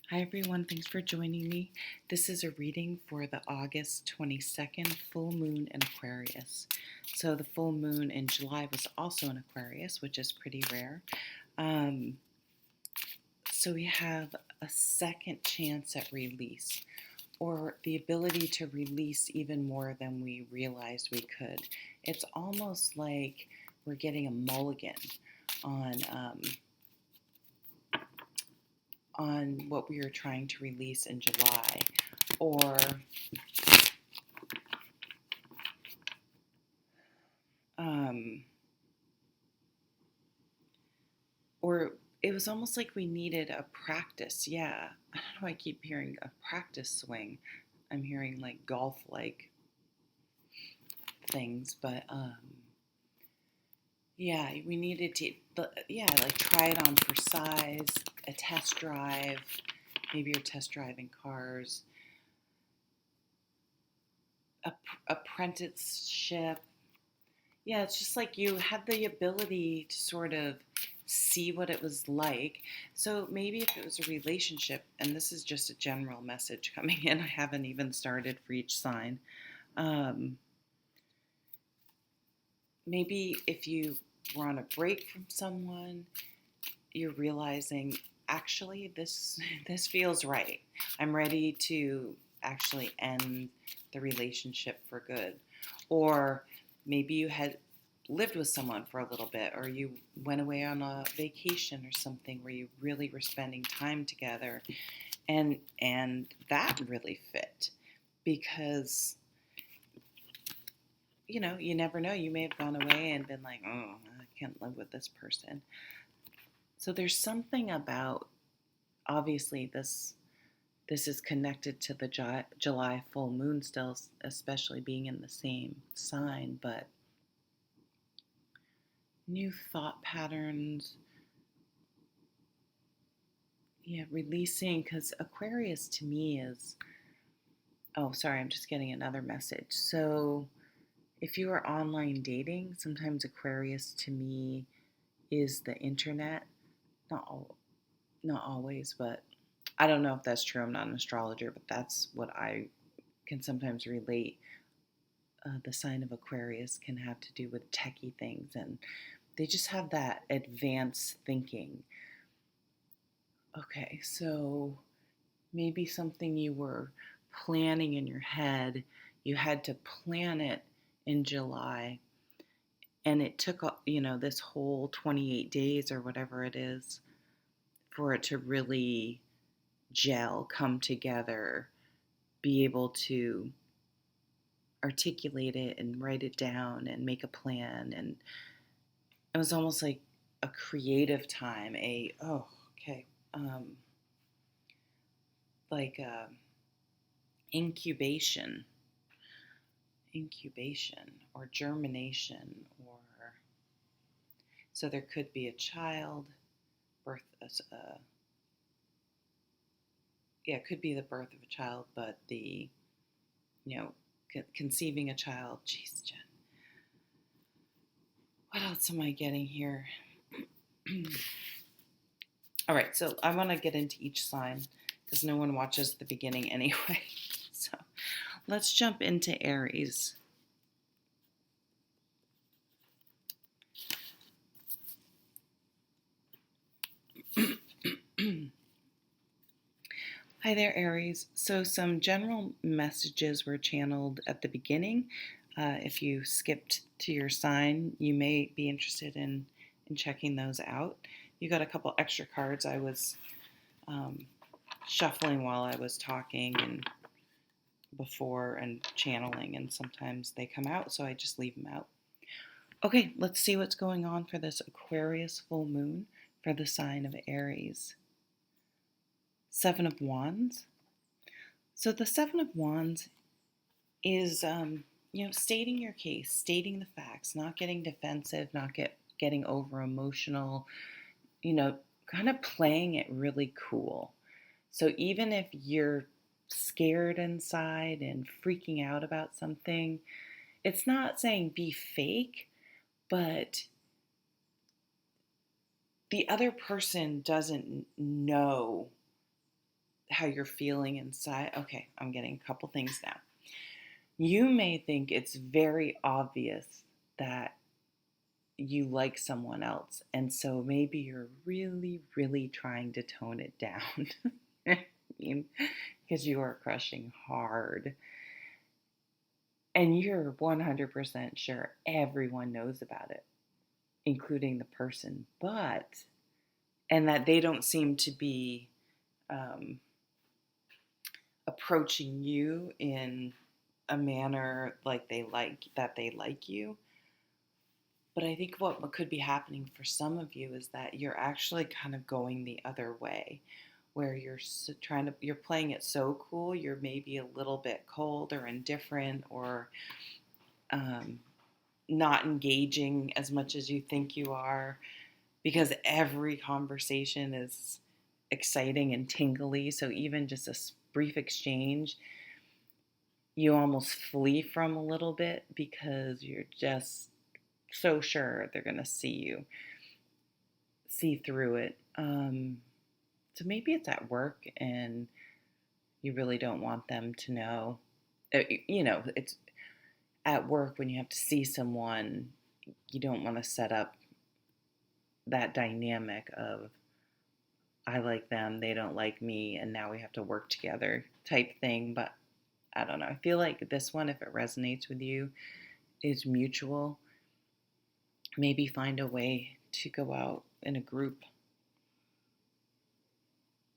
Hi everyone, thanks for joining me. This is a reading for the August 22nd full moon in Aquarius. So the full moon in July was also in Aquarius, which is pretty rare. Um, so we have a second chance at release, or the ability to release even more than we realized we could. It's almost like we're getting a mulligan on on what we were trying to release in July, or um, or it was almost like we needed a practice. Yeah, I don't know why I keep hearing a practice swing. I'm hearing like golf like things, but yeah, we needed to, yeah, like try it on for size, a test drive. Maybe you're test driving cars, a apprenticeship. Yeah, it's just like you had the ability to sort of see what it was like. So maybe if it was a relationship, and this is just a general message coming in, I haven't even started for each sign. Um, Maybe if you were on a break from someone, you're realizing actually this feels right. I'm ready to actually end the relationship for good. Or maybe you had lived with someone for a little bit, or you went away on a vacation or something where you really were spending time together, and that really fit, because you never know, you may have gone away and been like, oh, I can't live with this person. So there's something about, obviously, this is connected to the July full moon still, especially being in the same sign, but new thought patterns. Yeah, releasing, because Aquarius to me is, oh, sorry, I'm just getting another message. So if you are online dating, sometimes Aquarius to me is the internet. Not always, but I don't know if that's true. I'm not an astrologer, but that's what I can sometimes relate. The sign of Aquarius can have to do with techie things, and they just have that advanced thinking. Okay, so maybe something you were planning in your head, you had to plan it in July, and it took, this whole 28 days or whatever it is for it to really gel, come together, be able to articulate it and write it down and make a plan. And it was almost like a creative time, okay, um, like incubation, incubation or germination, or so there could be a child birth as yeah, it could be the birth of a child, but the you know conceiving a child. Jeez, Jen, what else am I getting here? All right, so I want to get into each sign because no one watches the beginning anyway. So let's jump into Aries. Hi there, Aries. So some general messages were channeled at the beginning. If you skipped to your sign, you may be interested in checking those out. You got a couple extra cards. I was um, shuffling while I was talking and before and channeling, and sometimes they come out, so I just leave them out. Okay, let's see what's going on for this Aquarius full moon for the sign of Aries. Seven of Wands. So the Seven of Wands is, stating your case, stating the facts, not getting defensive, not getting over emotional, kind of playing it really cool. So even if you're scared inside and freaking out about something, it's not saying be fake, but the other person doesn't know how you're feeling inside. Okay, I'm getting a couple things now. You may think it's very obvious that you like someone else, and so maybe you're really, really trying to tone it down. I mean, because you are crushing hard. And you're 100% sure everyone knows about it, including the person, and that they don't seem to be um, approaching you in a manner like they like you. But I think what could be happening for some of you is that you're actually kind of going the other way, where you're playing it so cool, you're maybe a little bit cold or indifferent or um, not engaging as much as you think you are, because every conversation is exciting and tingly. So even just a brief exchange, you almost flee from a little bit because you're just so sure they're going to see through it. So maybe it's at work and you really don't want them to know. It's at work when you have to see someone, you don't want to set up that dynamic of I like them, they don't like me, and now we have to work together type thing. But I don't know. I feel like this one, if it resonates with you, is mutual. Maybe find a way to go out in a group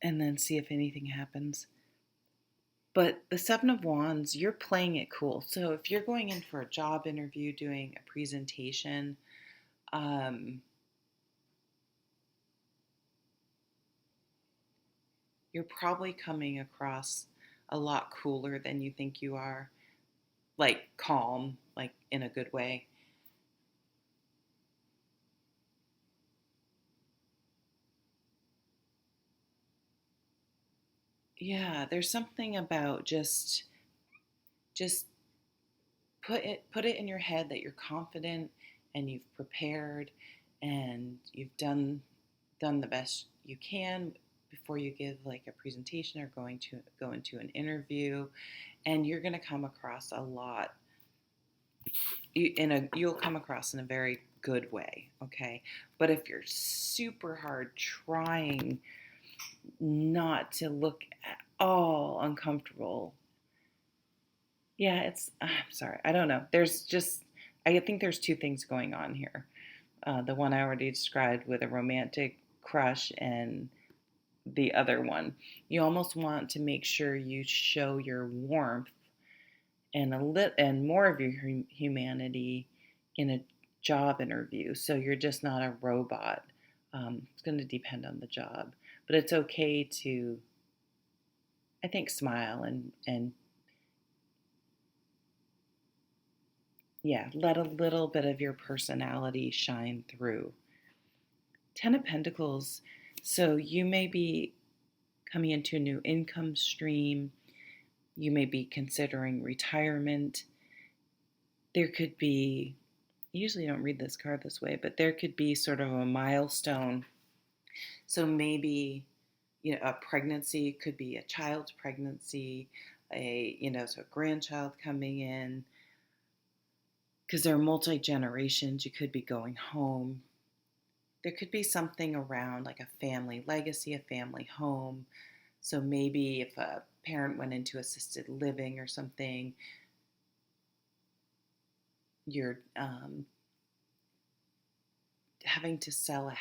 and then see if anything happens. But the Seven of Wands, you're playing it cool. So if you're going in for a job interview, doing a presentation, you're probably coming across a lot cooler than you think you are. Like calm, like in a good way. Yeah, there's something about just put it in your head that you're confident and you've prepared and you've done the best you can before you give like a presentation or going to go into an interview, and you're going to come across a lot you'll come across in a very good way, okay? But if you're super hard trying not to look at all uncomfortable, yeah, I'm sorry, I don't know. I think there's two things going on here. The one I already described with a romantic crush, and the other one. You almost want to make sure you show your warmth and and more of your humanity in a job interview. So you're just not a robot. It's going to depend on the job, but it's okay to, I think, smile and yeah, let a little bit of your personality shine through. Ten of Pentacles. So you may be coming into a new income stream. You may be considering retirement. There could be, usually don't read this card this way, but there could be sort of a milestone. So maybe, a pregnancy could be a child's pregnancy, so a grandchild coming in, because they're multi-generations. You could be going home. There could be something around like a family legacy, a family home. So maybe if a parent went into assisted living or something, you're having to sell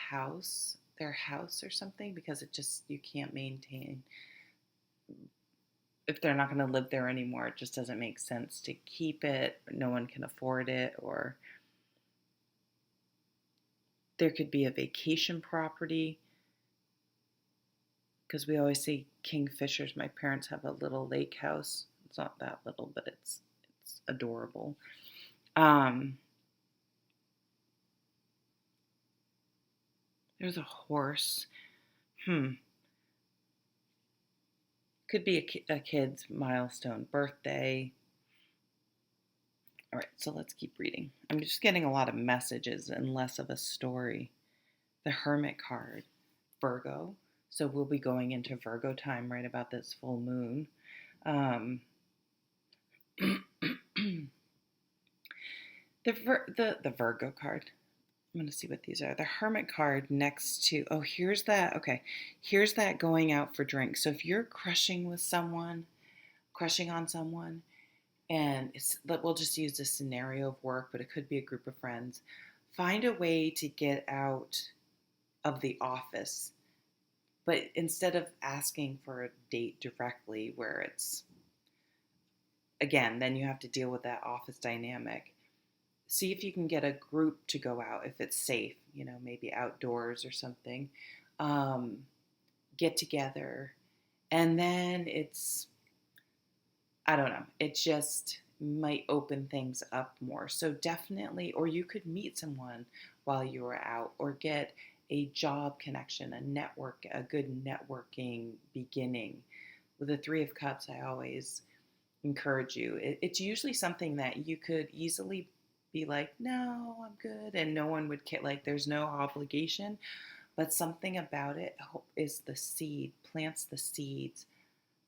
their house or something, because you can't maintain. If they're not going to live there anymore, it just doesn't make sense to keep it. No one can afford it. Or there could be a vacation property, because we always see kingfishers. My parents have a little lake house. It's not that little, but it's adorable. There's a horse. Could be a kid's milestone birthday. All right, so let's keep reading. I'm just getting a lot of messages and less of a story. The Hermit card. Virgo. So we'll be going into Virgo time right about this full moon. Um, the Virgo card. I'm going to see what these are. The Hermit card next to, oh, here's that. Okay. Here's that going out for drinks. So if you're crushing on someone, and we'll just use this scenario of work, but it could be a group of friends, find a way to get out of the office. But instead of asking for a date directly, where it's, again, then you have to deal with that office dynamic. See if you can get a group to go out if it's safe, maybe outdoors or something. Get together. And then I don't know, it just might open things up more. So definitely, or you could meet someone while you were out, or get a job connection, a good networking beginning. With the Three of Cups, I always encourage you. It's usually something that you could easily be like, no, I'm good, and no one would care. Like, there's no obligation, but something about it is the seed, plants the seeds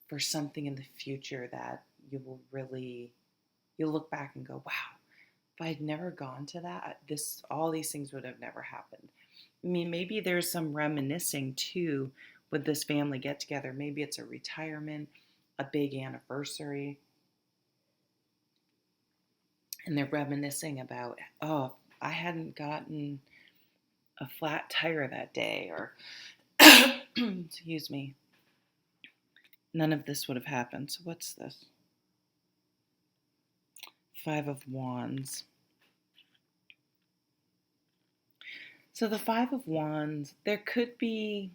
for something in the future that you'll look back and go, wow, if I'd never gone to that, all these things would have never happened. I mean, maybe there's some reminiscing too with this family get together. Maybe it's a retirement, a big anniversary, and they're reminiscing about, oh, I hadn't gotten a flat tire that day, or excuse me, none of this would have happened. So what's this? Five of Wands. So the Five of Wands, there could be,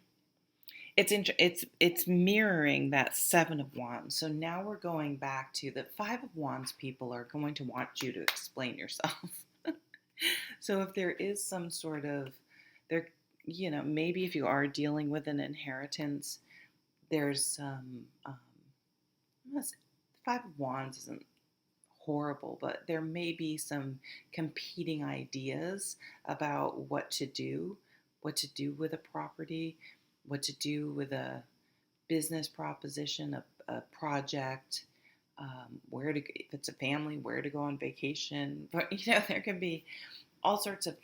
it's mirroring that Seven of Wands. So now we're going back to the Five of Wands. People are going to want you to explain yourself. So if there is some sort of, maybe if you are dealing with an inheritance, there's some, Five of Wands isn't horrible, but there may be some competing ideas about what to do with a property, what to do with a business proposition, a project, if it's a family, where to go on vacation. But, there can be all sorts of,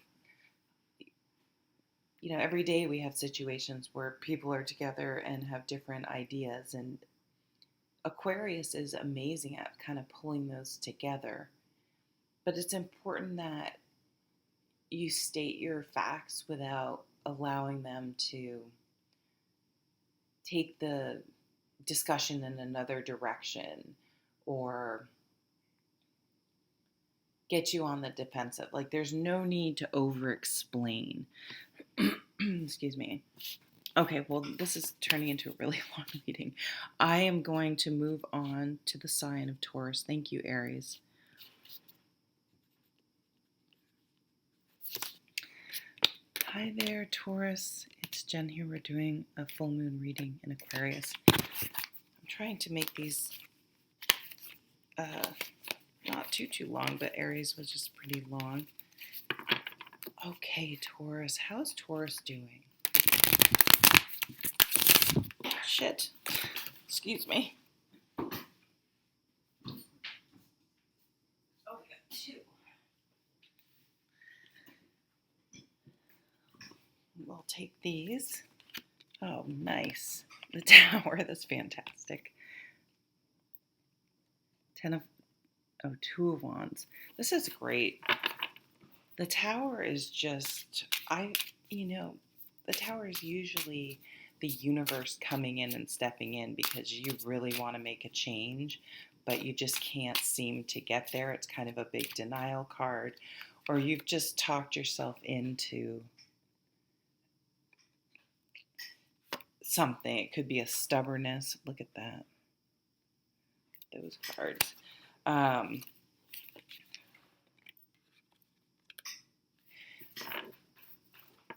every day we have situations where people are together and have different ideas, and Aquarius is amazing at kind of pulling those together. But it's important that you state your facts without allowing them to take the discussion in another direction or get you on the defensive. Like, there's no need to over-explain. Excuse me. Okay, well, this is turning into a really long meeting. I am going to move on to the sign of Taurus. Thank you, Aries. Hi there, Taurus. It's Jen here. We're doing a full moon reading in Aquarius. I'm trying to make these not too long, but Aries was just pretty long. Okay, Taurus. How's Taurus doing? Shit. Excuse me. Oh, we got two. We'll take these. Oh, nice. The Tower. That's fantastic. Two of Wands. This is great. The Tower is just, the Tower is usually the universe coming in and stepping in because you really want to make a change, but you just can't seem to get there. It's kind of a big denial card, or you've just talked yourself into something. It could be a stubbornness. Look at that. Those cards.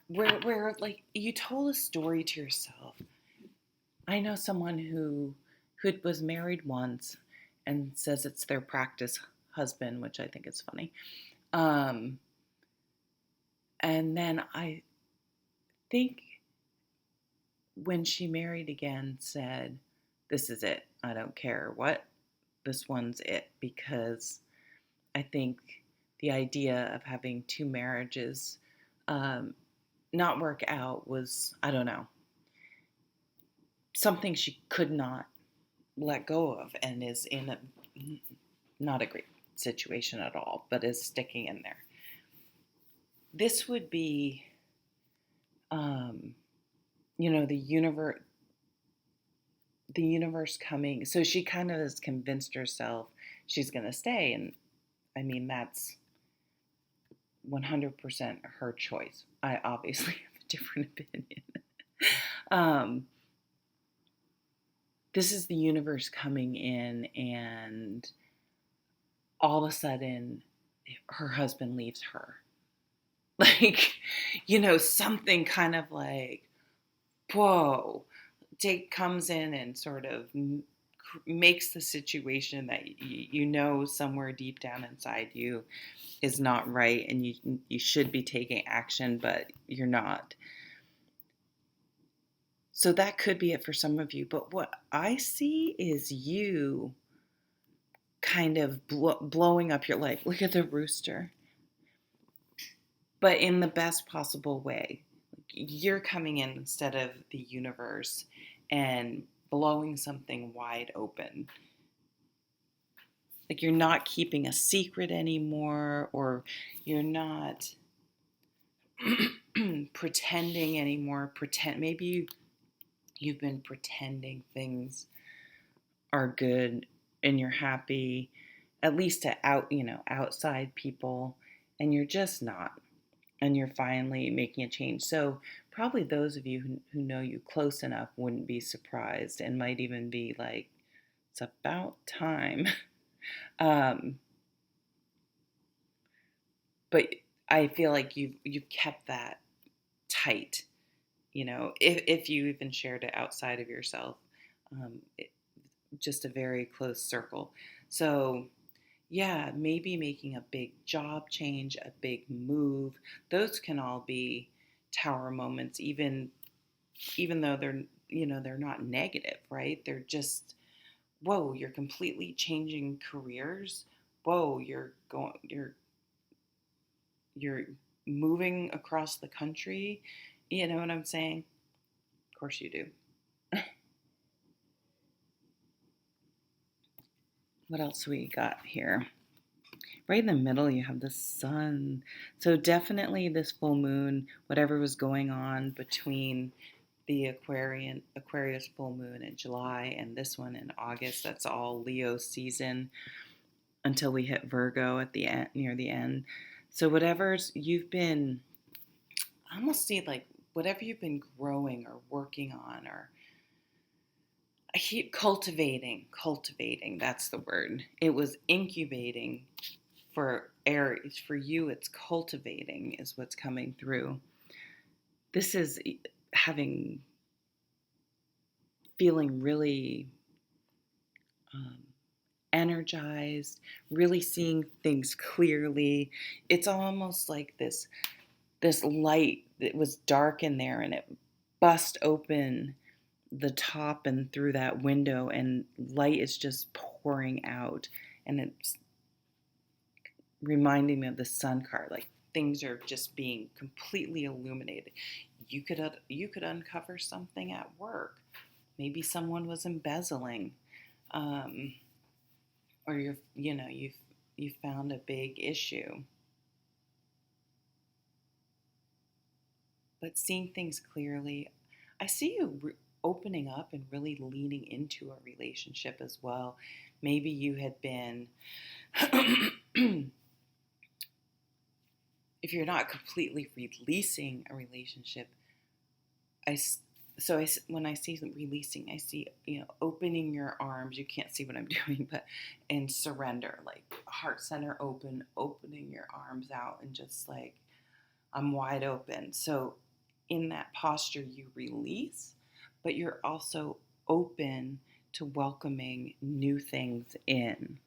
Where like you told a story to yourself. I know someone who was married once and says it's their practice husband, which I think is funny. And then I think when she married again, said, "This is it. I don't care what. This one's it." Because I think the idea of having two marriages not work out was, I don't know, something she could not let go of, and is in a not a great situation at all, but is sticking in there. This would be, the universe coming. So she kind of has convinced herself she's going to stay, and I mean that's 100% her choice. I obviously have a different opinion. um, this is the universe coming in, and all of a sudden her husband leaves her. Like, something kind of like, whoa, comes in and sort of makes the situation that somewhere deep down inside you is not right, and you should be taking action, but you're not. So that could be it for some of you. But what I see is you kind of blowing up your life. Look at the rooster. But in the best possible way. You're coming in instead of the universe and blowing something wide open. Like, you're not keeping a secret anymore, or you're not pretending anymore. Maybe you've been pretending things are good and you're happy, at least to outside people, and you're just not. And you're finally making a change. So probably those of you who know you close enough wouldn't be surprised, and might even be like, it's about time. But I feel like you've kept that tight, if you even shared it outside of yourself, just a very close circle. So yeah, maybe making a big job change, a big move. Those can all be tower moments, even though they're not negative, right? They're just, whoa, you're completely changing careers. Whoa, you're moving across the country. You know what I'm saying? Of course you do. What else we got here? Right in the middle, you have the sun. So definitely this full moon, whatever was going on between the Aquarius full moon in July and this one in August, that's all Leo season until we hit Virgo at the end, near the end. So whatever's you've been, I almost see like whatever you've been growing or working on, or I keep cultivating, that's the word. It was incubating for Aries. For you, it's cultivating is what's coming through. This is feeling really energized, really seeing things clearly. It's almost like this light that was dark in there, and it bust open the top and through that window, and light is just pouring out, and it's reminding me of the sun card. Like, things are just being completely illuminated. You could uncover something at work. Maybe someone was embezzling, or you found a big issue. But seeing things clearly, I see you opening up and really leaning into a relationship as well. Maybe you had been, if you're not completely releasing a relationship, when I see releasing, I see, opening your arms. You can't see what I'm doing, but in surrender, like heart center open, opening your arms out, and just like, I'm wide open. So in that posture, you release, but you're also open to welcoming new things in.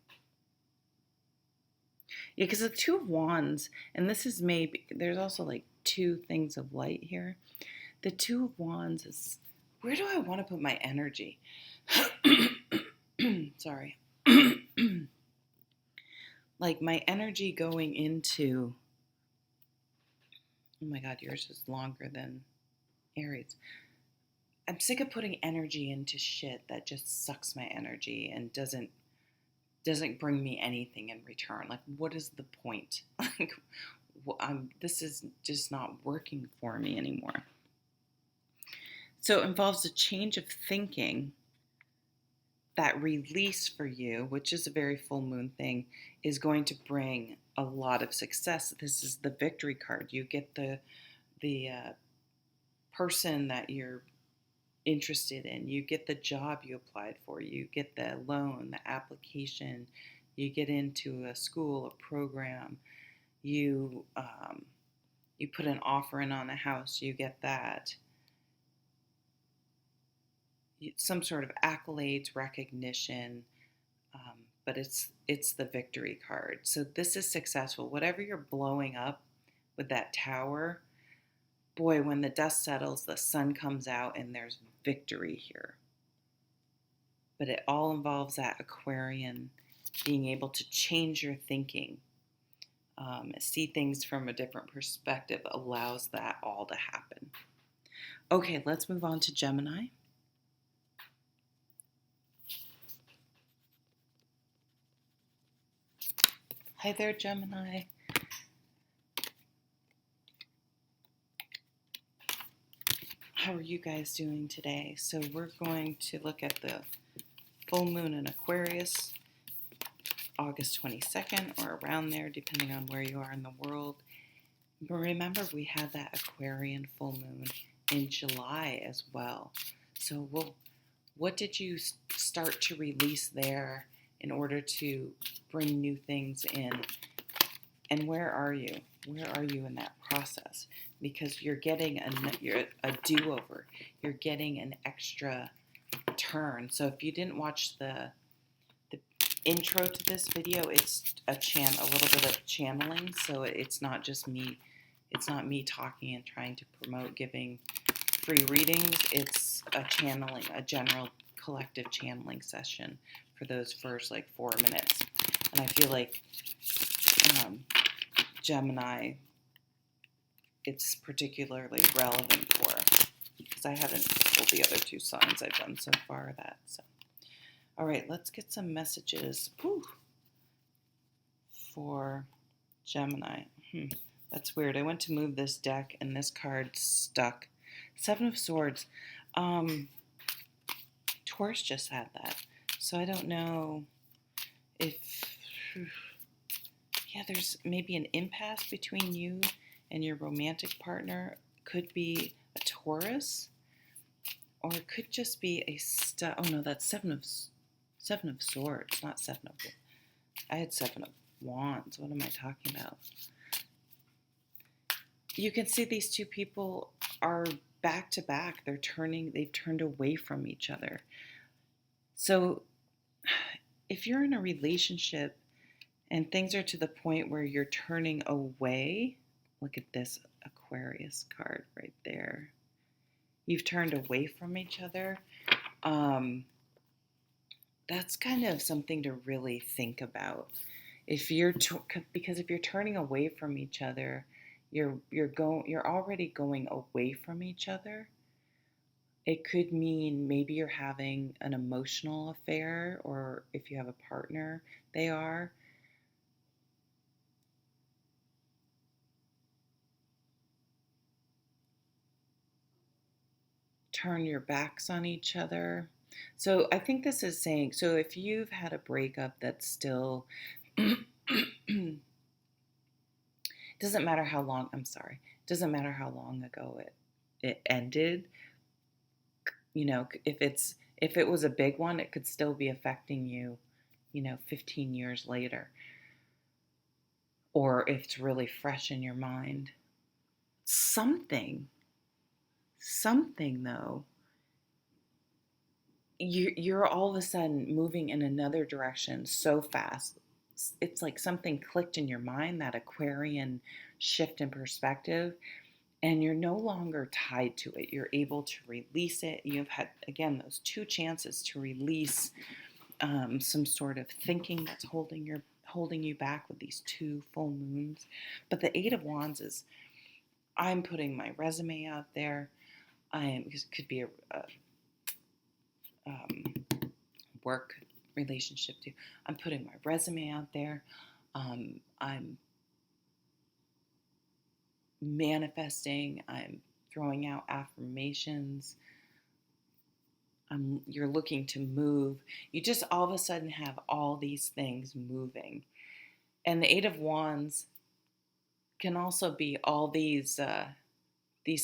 Yeah, because the Two of Wands, and this is maybe, there's also like two things of light here. The Two of Wands is where do I want to put my energy? Sorry. Like my energy going into, oh my God, yours is longer than Aries. I'm sick of putting energy into shit that just sucks my energy and doesn't bring me anything in return. Like, what is the point? Like, this is just not working for me anymore. So it involves a change of thinking. That release for you, which is a very full moon thing, is going to bring a lot of success. This is the victory card. You get the person that you're interested in. You get the job you applied for. You get the loan, the application. You get into a school, a program. You put an offer in on a house. You get that. Some sort of accolades, recognition, but it's the victory card. So this is successful. Whatever you're blowing up with that tower, boy, when the dust settles, the sun comes out and there's victory here. But it all involves that Aquarian being able to change your thinking, see things from a different perspective, allows that all to happen. Okay, let's move on to Gemini. Hi there, Gemini. How are you guys doing today? So we're going to look at the full moon in Aquarius, August 22nd or around there, depending on where you are in the world. But remember, we had that Aquarian full moon in July as well. So what did you start to release there in order to bring new things in? And where are you? Where are you in that process? Because you're getting a do-over. You're getting an extra turn. So if you didn't watch the intro to this video, it's a little bit of channeling. So it's not just me. It's not me talking and trying to promote giving free readings. It's a channeling, a general collective channeling session for those first 4 minutes. And I feel like Gemini, it's particularly relevant for, because I haven't pulled the other two signs I've done so far that. So, all right, let's get some messages for Gemini. That's weird. I went to move this deck and this card stuck. 7 of Swords. Taurus just had that. So I don't know if, there's maybe an impasse between you and your romantic partner. Could be a Taurus, or it could just be oh no, that's seven of Swords, not I had 7 of Wands. What am I talking about? You can see these two people are back to back. They've turned away from each other. So if you're in a relationship and things are to the point where you're turning away, look at this Aquarius card right there. You've turned away from each other. That's kind of something to really think about. Because if you're turning away from each other, you're already going away from each other. It could mean maybe you're having an emotional affair, or if you have a partner, they are. Turn your backs on each other. So I think this is saying, so if you've had a breakup that's still, doesn't matter how long ago it ended, if it was a big one, it could still be affecting you, 15 years later, or if it's really fresh in your mind. Something though, you're all of a sudden moving in another direction so fast. It's like something clicked in your mind, that Aquarian shift in perspective, and you're no longer tied to it. You're able to release it. You've had, again, those two chances to release some sort of thinking that's holding you back with these two full moons. But the Eight of Wands is, I'm putting my resume out there. Because it could be a work relationship too. I'm putting my resume out there. I'm manifesting. I'm throwing out affirmations. You're looking to move. You just all of a sudden have all these things moving. And the Eight of Wands can also be all these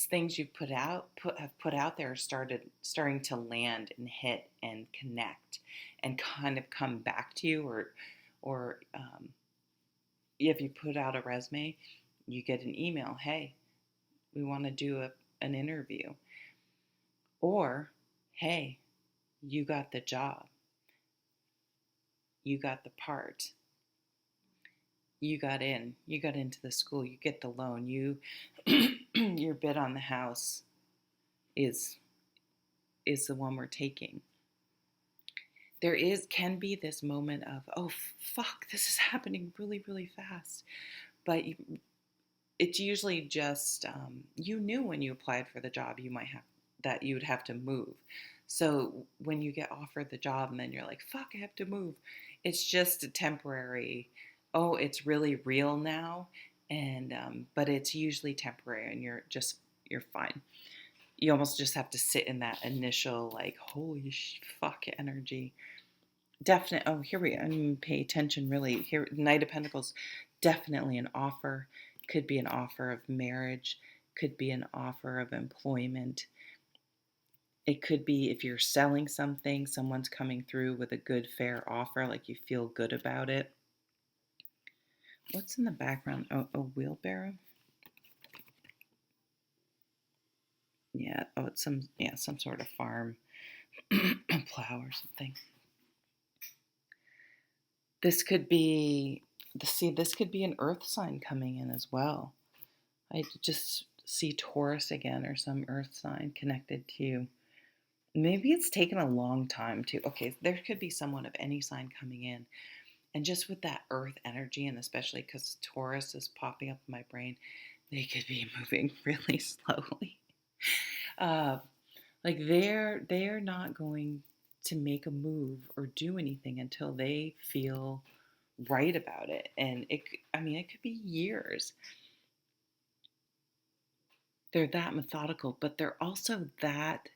things you've have put out there starting to land and hit and connect and kind of come back to you, or if you put out a resume, you get an email, hey, we want to do an interview, or hey, you got the job, you got the part, you got into the school, you get the loan, your bid on the house is the one we're taking. There can be this moment of, oh fuck, this is happening really, really fast. But it's usually just, you knew when you applied for the job that you would have to move. So when you get offered the job and then you're like, fuck, I have to move. It's just a temporary, oh, it's really real now. And, but it's usually temporary, and you're fine. You almost just have to sit in that initial, like, holy fuck energy. Definite. Oh, here we go. Pay attention, really. Here, Knight of Pentacles, definitely an offer. Could be an offer of marriage. Could be an offer of employment. It could be, if you're selling something, someone's coming through with a good, fair offer, like you feel good about it. What's in the background? Oh, a wheelbarrow? Yeah. Oh, it's some sort of farm plow or something. This could be an earth sign coming in as well. I just see Taurus again, or some earth sign connected to you. Maybe it's taken a long time to, okay, there could be someone of any sign coming in. And just with that earth energy, and especially because Taurus is popping up in my brain, they could be moving really slowly. Like they're not going to make a move or do anything until they feel right about it. And it could be years. They're that methodical, but they're also that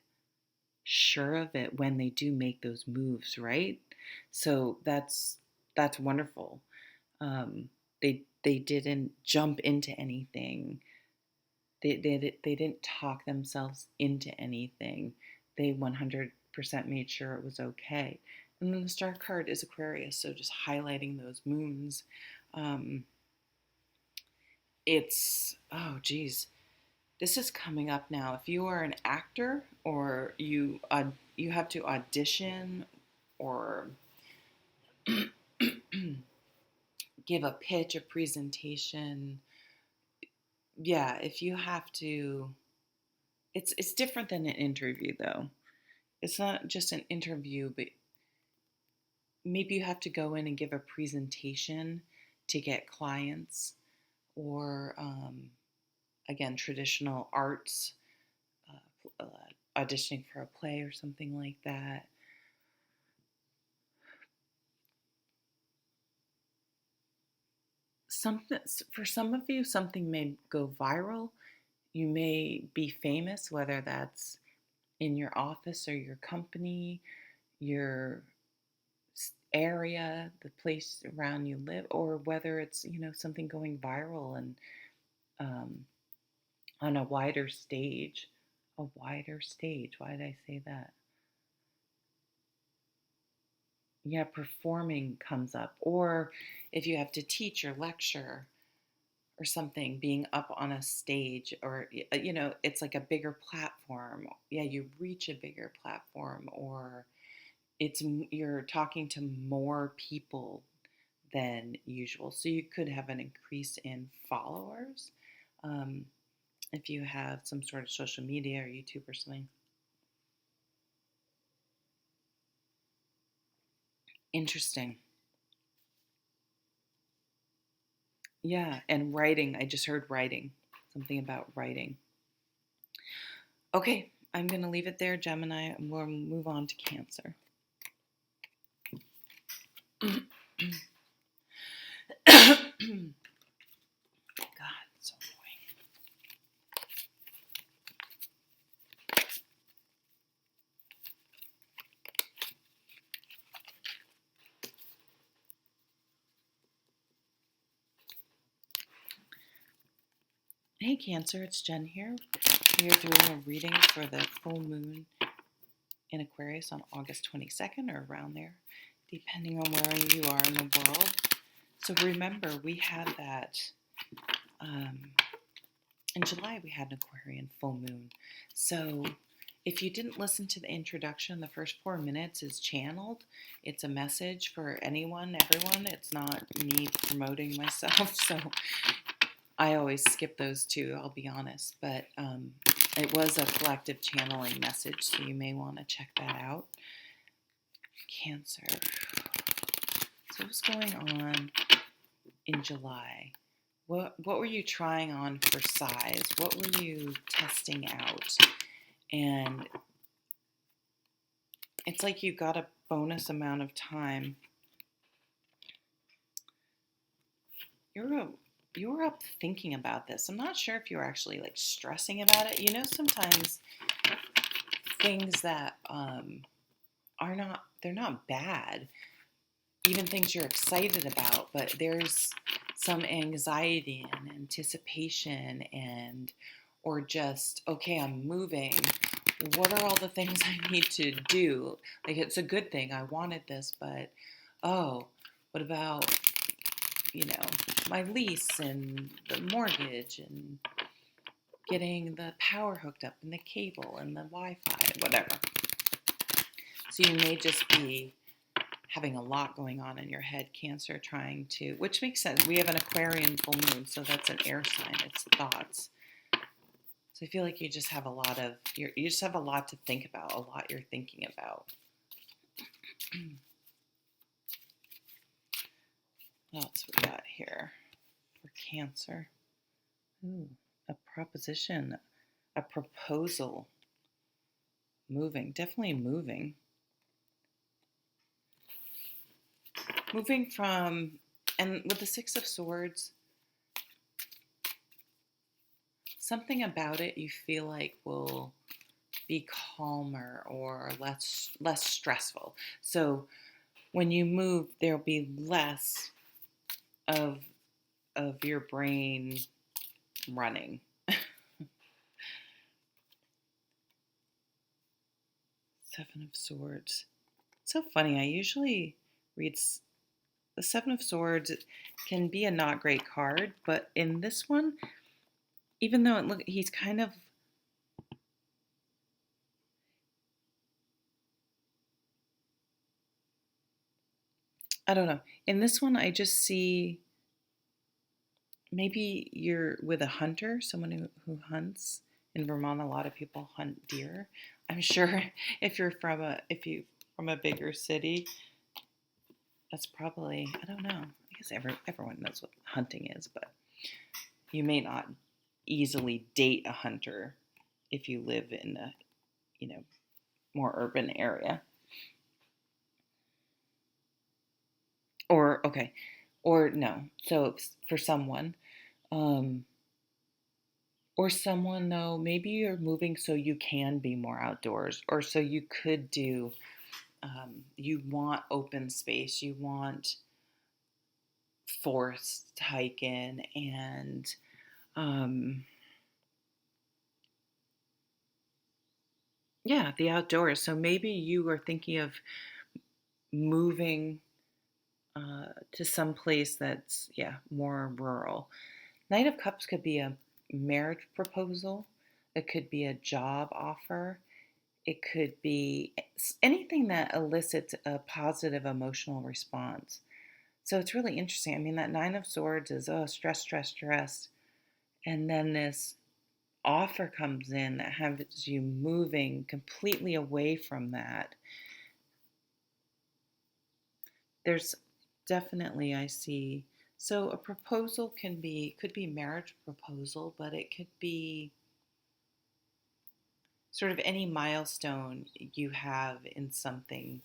sure of it when they do make those moves, right? So that's wonderful. They didn't jump into anything. They didn't talk themselves into anything. They 100% made sure it was okay. And then the star card is Aquarius, so just highlighting those moons. It's, oh geez, this is coming up now. If you are an actor, or you have to audition or give a pitch, a presentation, yeah, if you have to, it's different than an interview though. It's not just an interview, but maybe you have to go in and give a presentation to get clients, or again, traditional arts, auditioning for a play or something like that. For some of you, something may go viral. You may be famous, whether that's in your office or your company, your area, the place around you live, or whether it's, something going viral and on a wider stage. A wider stage. Why did I say that? Yeah, performing comes up. Or if you have to teach or lecture or something, being up on a stage, or it's like a bigger platform. Yeah, you reach a bigger platform, or you're talking to more people than usual, so you could have an increase in followers. if you have some sort of social media or YouTube or something. Interesting. Yeah, and writing. I just heard writing. Something about writing. Okay, I'm going to leave it there, Gemini, and we'll move on to Cancer. God, so annoying. Hey Cancer, it's Jen here. We are doing a reading for the full moon in Aquarius on August 22nd or around there, depending on where you are in the world. So remember, we had that, in July we had an Aquarian full moon. So if you didn't listen to the introduction, the first 4 minutes is channeled. It's a message for anyone, everyone. It's not me promoting myself. So I always skip those too, I'll be honest. But it was a collective channeling message, so you may want to check that out. Cancer. So what's going on in July? What were you trying on for size? What were you testing out? And it's like you got a bonus amount of time. You were up thinking about this. I'm not sure if you were actually like stressing about it. You know, sometimes things that they're not bad. Even things you're excited about, but there's some anxiety and anticipation or just, okay, I'm moving. What are all the things I need to do? Like, it's a good thing. I wanted this, but, oh, what about, my lease and the mortgage and getting the power hooked up and the cable and the Wi-Fi, whatever. So you may just be having a lot going on in your head, Cancer, which makes sense. We have an Aquarian full moon, so that's an air sign. It's thoughts. So I feel like you just have a lot to think about, a lot you're thinking about. What else we got here for Cancer? Ooh, a proposition, a proposal. Moving, definitely moving. Moving from, and with the Six of Swords, something about it you feel like will be calmer or less stressful. So when you move, there'll be less of your brain running. Seven of Swords. So funny. I usually read the Seven of Swords. It can be a not great card, but in this one, even though he's kind of, I don't know. In this one, I just see maybe you're with a hunter, someone who hunts. In Vermont, a lot of people hunt deer. I'm sure if you're from a bigger city, that's probably, I don't know. I guess everyone knows what hunting is, but you may not easily date a hunter if you live in a, more urban area. Or no. So for someone, or someone though, maybe you're moving so you can be more outdoors, or so you could do. You want open space. You want forest hiking and the outdoors. So maybe you are thinking of moving to some place that's more rural. Knight of Cups could be a marriage proposal. It could be a job offer. It could be anything that elicits a positive emotional response. So it's really interesting. I mean, that Nine of Swords is stress. And then this offer comes in that has you moving completely away from that, there's definitely, I see. So a proposal could be marriage proposal, but it could be sort of any milestone you have in something.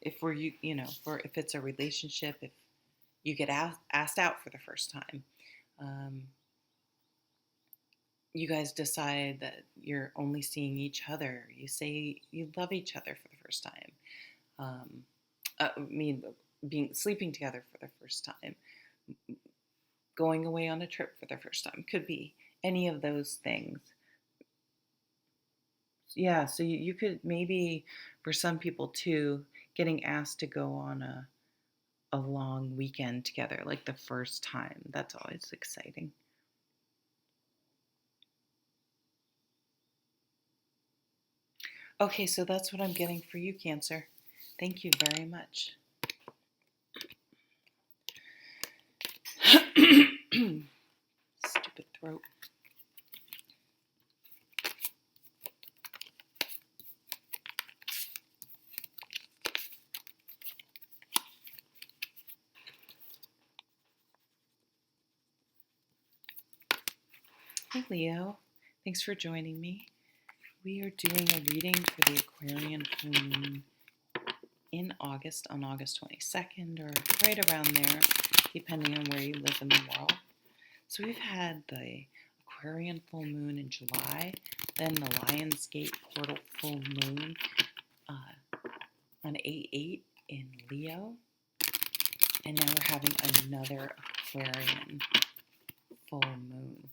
If we're you know, for if it's a relationship, if you get asked out for the first time, um, you guys decide that you're only seeing each other. You say you love each other for the first time. Um, I mean, being sleeping together for the first time, going away on a trip for the first time. Could be any of those things. Yeah, so you could maybe, for some people too, getting asked to go on a long weekend together, like the first time. That's always exciting. Okay, so that's what I'm getting for you, Cancer. Thank you very much. Stupid throat. Hey, Leo. Thanks for joining me. We are doing a reading for the Aquarian full moon in August, on August 22nd, or right around there, depending on where you live in the world. So we've had the Aquarian full moon in July, then the Lionsgate portal full moon on 8/8 in Leo, and now we're having another Aquarian full moon.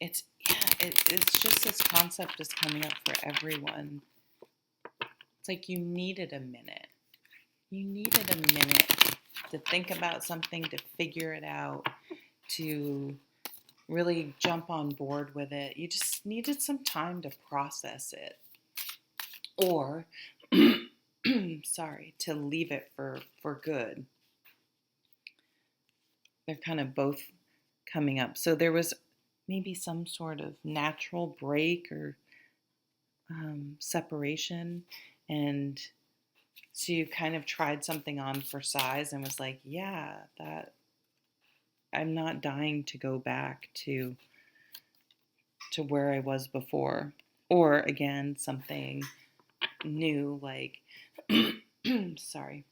It's just this concept is coming up for everyone. It's like you needed a minute. You needed a minute to think about something, to figure it out, to really jump on board with it. You just needed some time to process it. Or, sorry, to leave it for good. They're kind of both coming up. So there was maybe some sort of natural break or separation, and so you kind of tried something on for size and was like, yeah, that I'm not dying to go back to where I was before. Or again, something new, like sorry,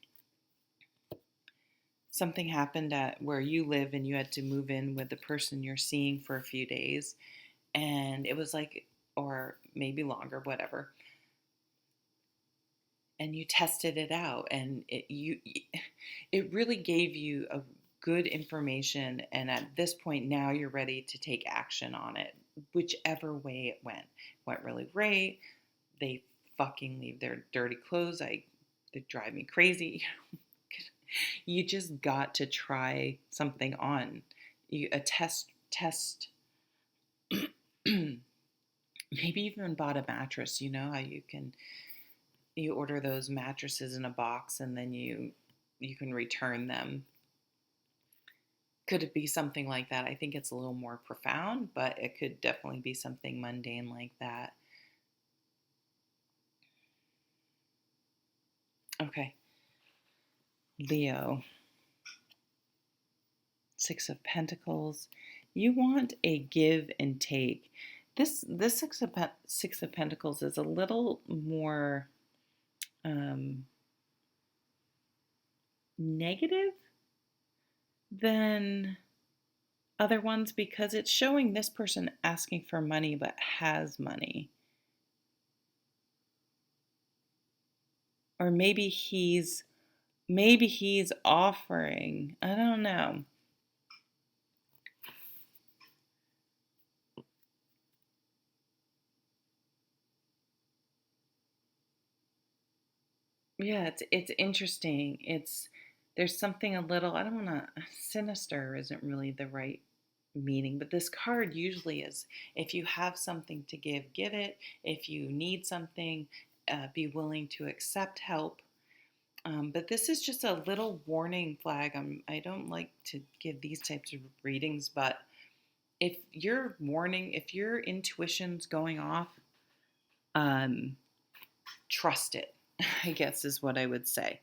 something happened at where you live and you had to move in with the person you're seeing for a few days, and it was like, or maybe longer, whatever, and you tested it out, and it really gave you a good information, and at this point now you're ready to take action on it, whichever way it went really great. They fucking leave their dirty clothes. They drive me crazy. You just got to try something on. A test. Maybe even bought a mattress. You know how you order those mattresses in a box and then you can return them. Could it be something like that? I think it's a little more profound, but it could definitely be something mundane like that. Okay. Leo. Six of Pentacles. You want a give and take. This Six of Pentacles is a little more negative than other ones because it's showing this person asking for money but has money. Or maybe he's offering. I don't know. Yeah, it's interesting. There's something a little, I don't want to, sinister isn't really the right meaning, but this card usually is, if you have something to give it. If you need something, be willing to accept help. But this is just a little warning flag. I don't like to give these types of readings, but if your intuition's going off, um, trust it, I guess is what I would say.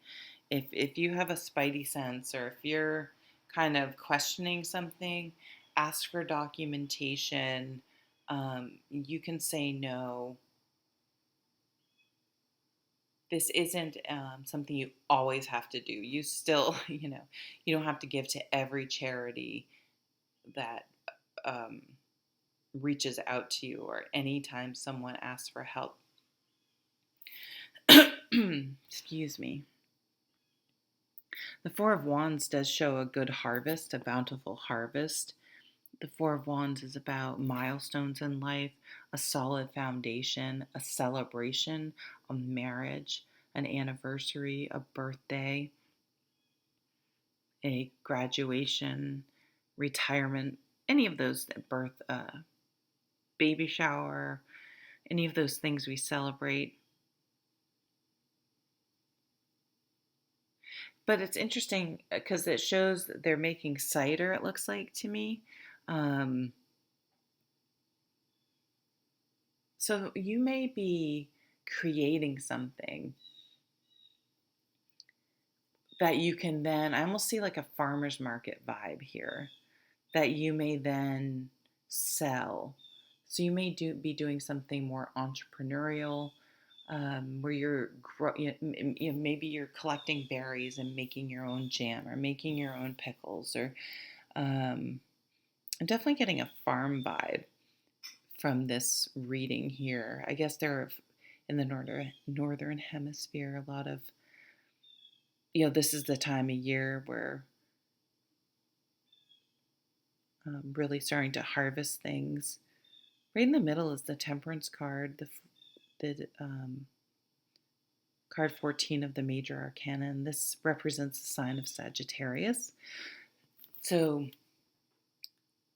If you have a spidey sense, or if you're kind of questioning something, ask for documentation. You can say no. This isn't something you always have to do. You still, you don't have to give to every charity that um, reaches out to you, or anytime someone asks for help. Excuse me. The Four of Wands does show a good harvest, a bountiful harvest. The Four of Wands is about milestones in life, a solid foundation, a celebration, a marriage, an anniversary, a birthday, a graduation, retirement, any of those, birth, baby shower, any of those things we celebrate. But it's interesting because it shows that they're making cider, it looks like to me. Um, so you may be creating something that you can then, I almost see like a farmer's market vibe here, that you may then sell. So you may be doing something more entrepreneurial, where maybe you're collecting berries and making your own jam, or making your own pickles, or I'm definitely getting a farm vibe from this reading here. I guess they're in the northern hemisphere. A lot of, this is the time of year where really starting to harvest things. Right in the middle is the Temperance card, the card 14 of the Major Arcana, and this represents the sign of Sagittarius. So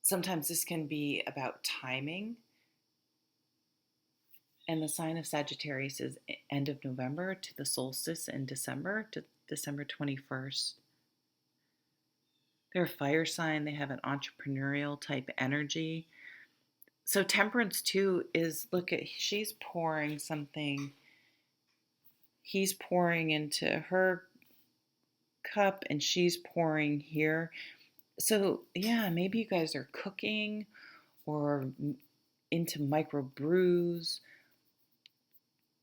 sometimes this can be about timing, and the sign of Sagittarius is end of November to the solstice in December, to December 21st. They're a fire sign. They have an entrepreneurial type energy. So Temperance too is, look at, she's pouring something. He's pouring into her cup and she's pouring here. So yeah, maybe you guys are cooking or into microbrews,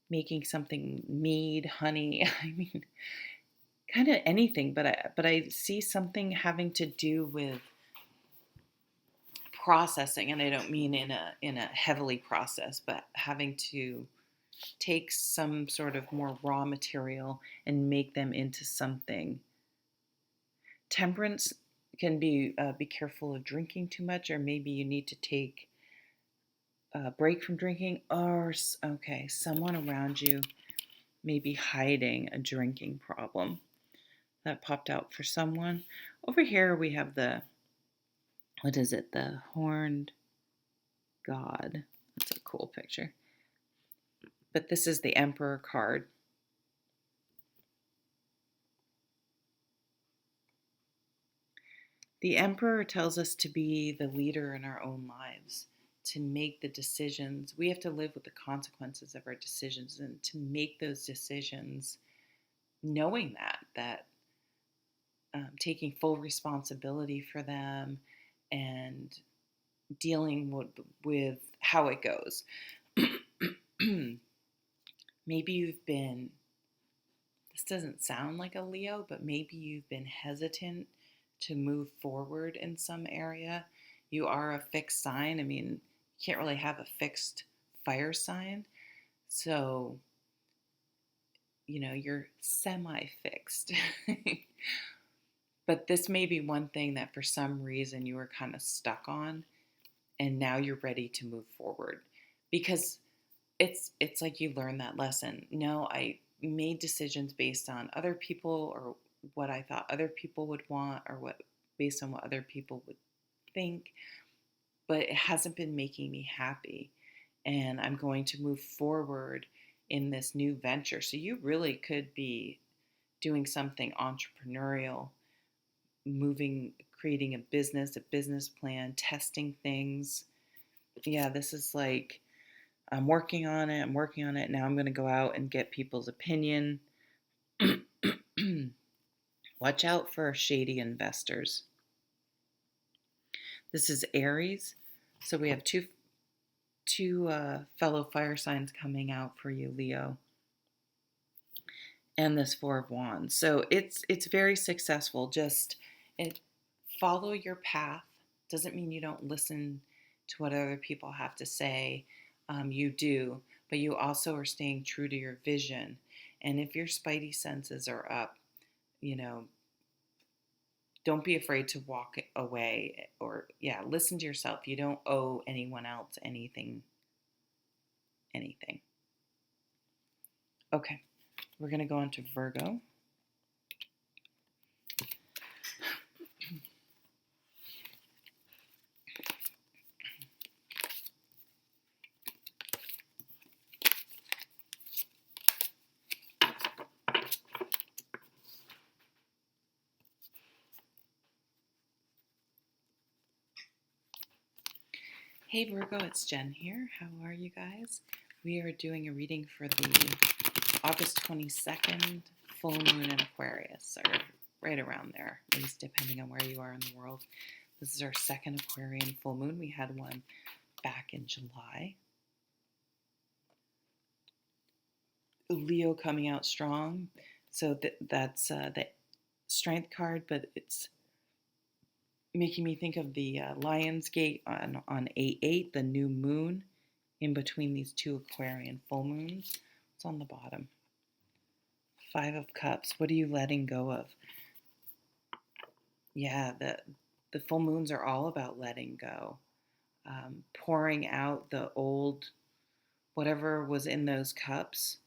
making something, mead, honey. I mean, kind of anything, but I see something having to do with processing, and I don't mean in a heavily processed, but having to take some sort of more raw material and make them into something. Temperance can be careful of drinking too much, or maybe you need to take a break from drinking, or okay, someone around you may be hiding a drinking problem. That popped out for someone. Over here we have what is it? The horned god. That's a cool picture. But this is the Emperor card. The Emperor tells us to be the leader in our own lives, to make the decisions. We have to live with the consequences of our decisions, and to make those decisions knowing that taking full responsibility for them, and dealing with how it goes. Maybe this doesn't sound like a Leo, but maybe you've been hesitant to move forward in some area. You are a fixed sign. I mean, you can't really have a fixed fire sign. So, you're semi-fixed. But this may be one thing that for some reason you were kind of stuck on, and now you're ready to move forward. Because it's like you learned that lesson. No, I made decisions based on other people, or what I thought other people would want, or based on what other people would think, but it hasn't been making me happy, and I'm going to move forward in this new venture. So you really could be doing something entrepreneurial, creating a business plan, testing things. Yeah, this is like, I'm working on it. Now I'm going to go out and get people's opinion. Watch out for shady investors. This is Aries. So we have two fellow fire signs coming out for you, Leo. And this Four of Wands. So it's very successful. Just follow your path. Doesn't mean you don't listen to what other people have to say. You do, but you also are staying true to your vision. And if your spidey senses are up, don't be afraid to walk away, or listen to yourself. You don't owe anyone else anything. Okay, we're going to go on to Virgo. Hey Virgo, it's Jen here. How are you guys? We are doing a reading for the August 22nd full moon in Aquarius, or right around there, at least depending on where you are in the world. This is our second Aquarian full moon. We had one back in July. Leo coming out strong. So that's the strength card, but it's making me think of the Lionsgate on 8/8, the new moon in between these two Aquarian full moons. It's on the bottom. Five of Cups. What are you letting go of? Yeah, the full moons are all about letting go. Pouring out the old, whatever was in those cups,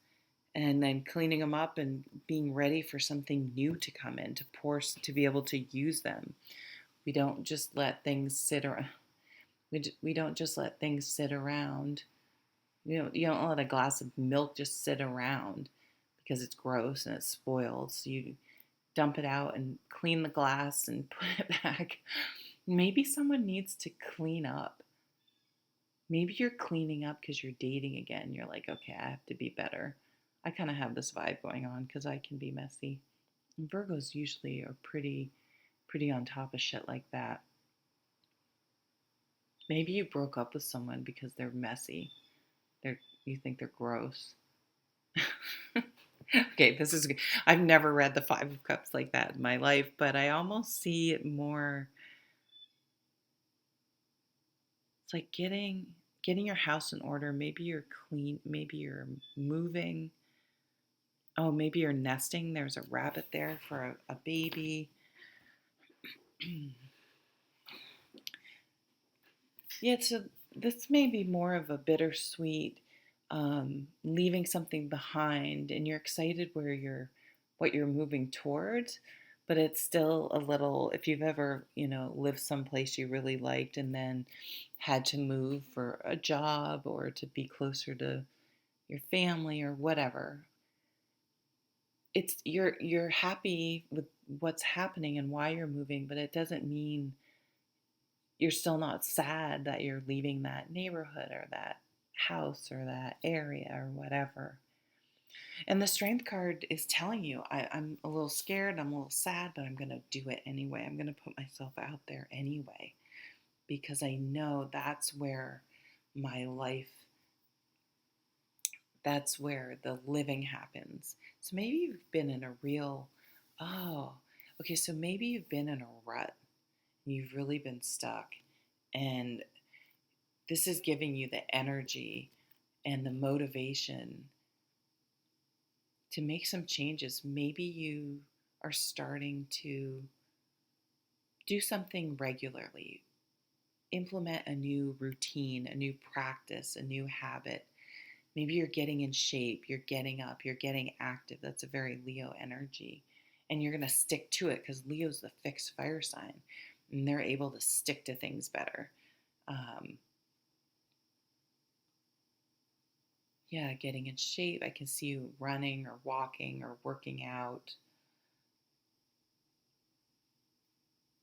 and then cleaning them up and being ready for something new to come in, to be able to use them. We don't just let things sit around. We don't just let things sit around. You don't let a glass of milk just sit around because it's gross and it's spoiled. So you dump it out and clean the glass and put it back. Maybe someone needs to clean up. Maybe you're cleaning up because you're dating again. You're like, okay, I have to be better. I kind of have this vibe going on because I can be messy. And Virgos usually are pretty on top of shit like that. Maybe you broke up with someone because they're messy. You think they're gross. Okay, I've never read the Five of Cups like that in my life, but I almost see it more. It's like getting your house in order. Maybe you're clean. Maybe you're moving. Oh, maybe you're nesting. There's a rabbit there for a baby. Yeah, so this may be more of a bittersweet, leaving something behind, and you're excited what you're moving towards, but it's still a little. If you've ever, lived someplace you really liked and then had to move for a job or to be closer to your family or whatever, you're happy with what's happening and why you're moving, but it doesn't mean you're still not sad that you're leaving that neighborhood or that house or that area or whatever. And the strength card is telling you, I'm a little scared, I'm a little sad, but I'm going to do it anyway. I'm going to put myself out there anyway, because I know that's where my life, that's where the living happens. So maybe you've been in a so maybe you've been in a rut. You've really been stuck, and this is giving you the energy and the motivation to make some changes. Maybe you are starting to do something regularly, implement a new routine, a new practice, a new habit. Maybe you're getting in shape, you're getting up, you're getting active. That's a very Leo energy. And you're going to stick to it because Leo's the fixed fire sign, and they're able to stick to things better. Getting in shape. I can see you running or walking or working out.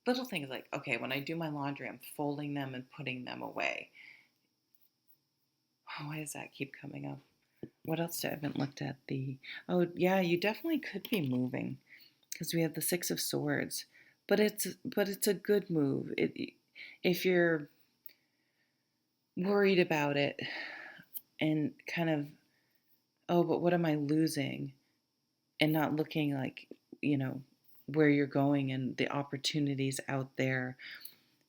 little things like, okay, when I do my laundry, I'm folding them and putting them away. Oh, why does that keep coming up? What else? I haven't looked at the. Oh, yeah, you definitely could be moving because we have the Six of Swords, but it's a good move. If you're worried about it and kind of, oh, but what am I losing? And not looking like, you know, where you're going and the opportunities out there.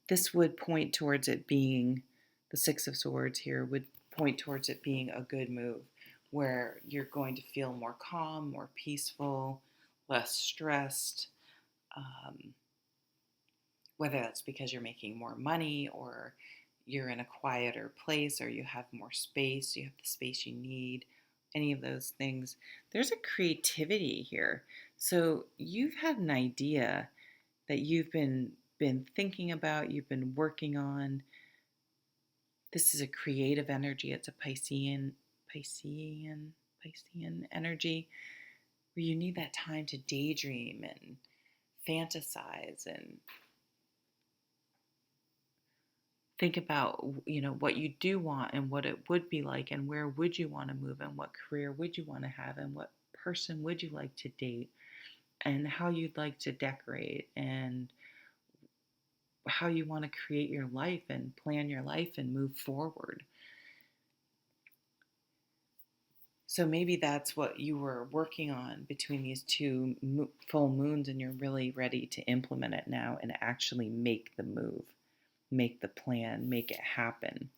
This would point towards it being, the Six of Swords here would point towards it being a good move where you're going to feel more calm, more peaceful, less stressed. Um, whether that's because you're making more money or you're in a quieter place or you have more space, you have the space you need, any of those things. There's a creativity here. So you've had an idea that you've been thinking about, you've been working on. This is a creative energy. It's a Piscean energy where you need that time to daydream and fantasize and think about, what you do want and what it would be like and where would you want to move and what career would you want to have and what person would you like to date and how you'd like to decorate and how you want to create your life and plan your life and move forward. So maybe that's what you were working on between these two full moons, and you're really ready to implement it now and actually make the move, make the plan, make it happen.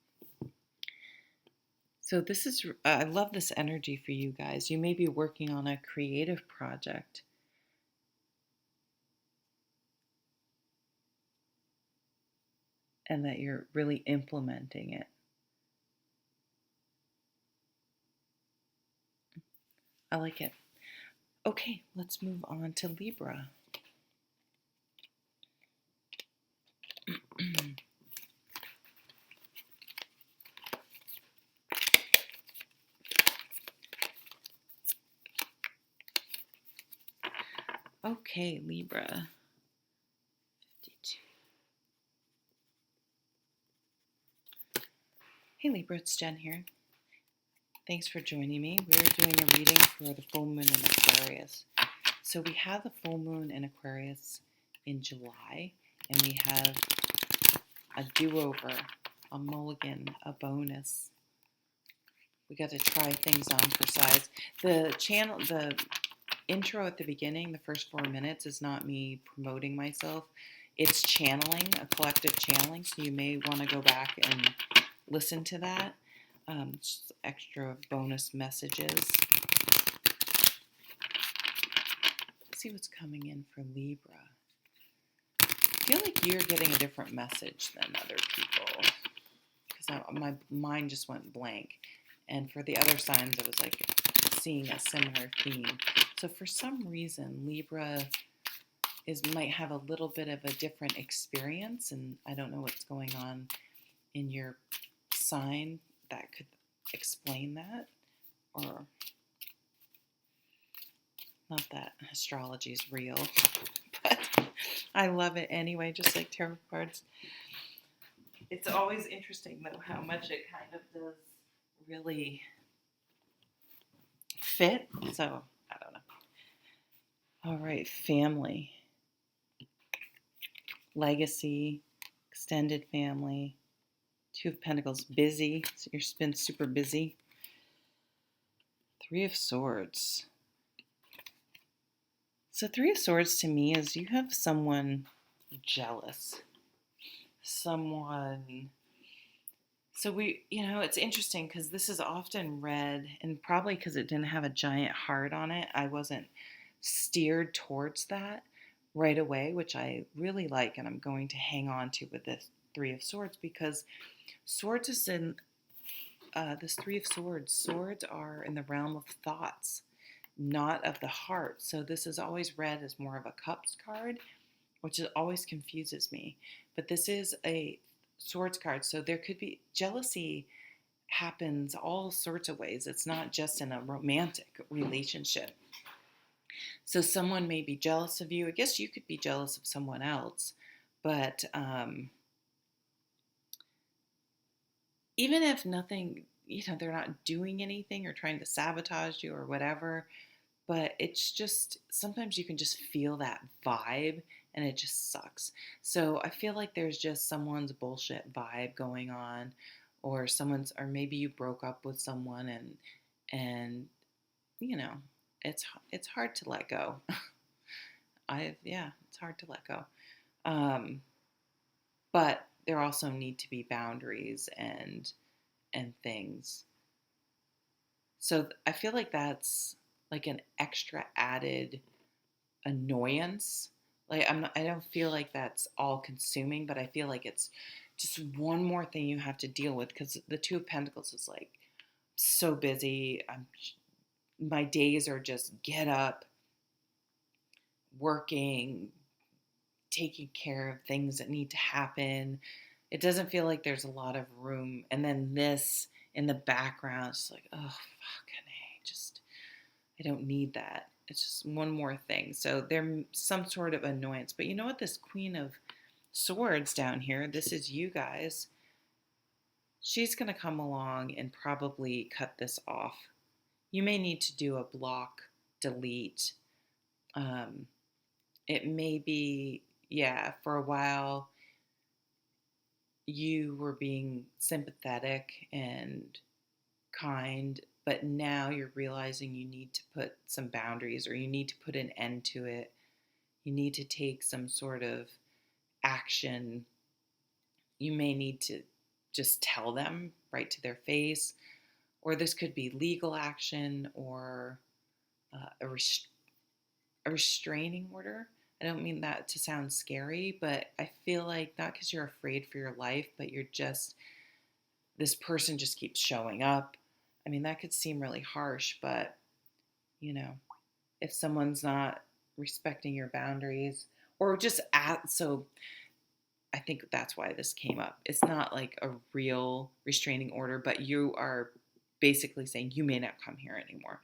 So this is, I love this energy for you guys. You may be working on a creative project. And that you're really implementing it. I like it. Okay, let's move on to Libra. Okay, Libra. 52. Hey Libra, it's Jen here. Thanks for joining me. We're doing a reading for the full moon in Aquarius. So we have the full moon in Aquarius in July, and we have a do-over, a mulligan, a bonus. We got to try things on for size. The intro at the beginning, the first 4 minutes, is not me promoting myself. It's channeling, a collective channeling, so you may want to go back and listen to that. Just extra bonus messages. Let's see what's coming in for Libra. I feel like you're getting a different message than other people because my mind just went blank. And for the other signs, I was like seeing a similar theme. So for some reason, Libra might have a little bit of a different experience, and I don't know what's going on in your sign that could explain that, or not that astrology is real, but I love it anyway, just like tarot cards. It's always interesting, though, how much it kind of does really fit, so I don't know. All right, family, legacy, extended family, Two of Pentacles, busy, so you've been super busy. Three of Swords. So Three of Swords to me is you have someone jealous, someone. So it's interesting because this is often read, and probably because it didn't have a giant heart on it, I wasn't steered towards that right away, which I really like, and I'm going to hang on to with this Three of Swords because Swords is in this Three of Swords. Swords are in the realm of thoughts, not of the heart. So this is always read as more of a Cups card, which always confuses me. But this is a Swords card, so there could be jealousy happens all sorts of ways. It's not just in a romantic relationship. So someone may be jealous of you. I guess you could be jealous of someone else, But even if nothing, they're not doing anything or trying to sabotage you or whatever, but it's just sometimes you can just feel that vibe and it just sucks. So I feel like there's just someone's bullshit vibe going on, or or maybe you broke up with someone and you know, it's hard to let go. It's hard to let go. Um, but there also need to be boundaries and things. So I feel like that's like an extra added annoyance. Like I don't feel like that's all consuming, but I feel like it's just one more thing you have to deal with, because the Two of Pentacles is like so busy. My days are just get up, working, taking care of things that need to happen. It doesn't feel like there's a lot of room. And then this in the background, it's like, oh, fucking hey, I don't need that. It's just one more thing. So there's some sort of annoyance. But you know what? This Queen of Swords down here, this is you guys. She's going to come along and probably cut this off. You may need to do a block, delete. It may be, for a while you were being sympathetic and kind, but now you're realizing you need to put some boundaries, or you need to put an end to it. You need to take some sort of action. You may need to just tell them right to their face, or this could be legal action, or a restraining order. I don't mean that to sound scary, but I feel like not because you're afraid for your life, but this person just keeps showing up. I mean, that could seem really harsh, but if someone's not respecting your boundaries, or so I think that's why this came up. It's not like a real restraining order, but you are basically saying you may not come here anymore.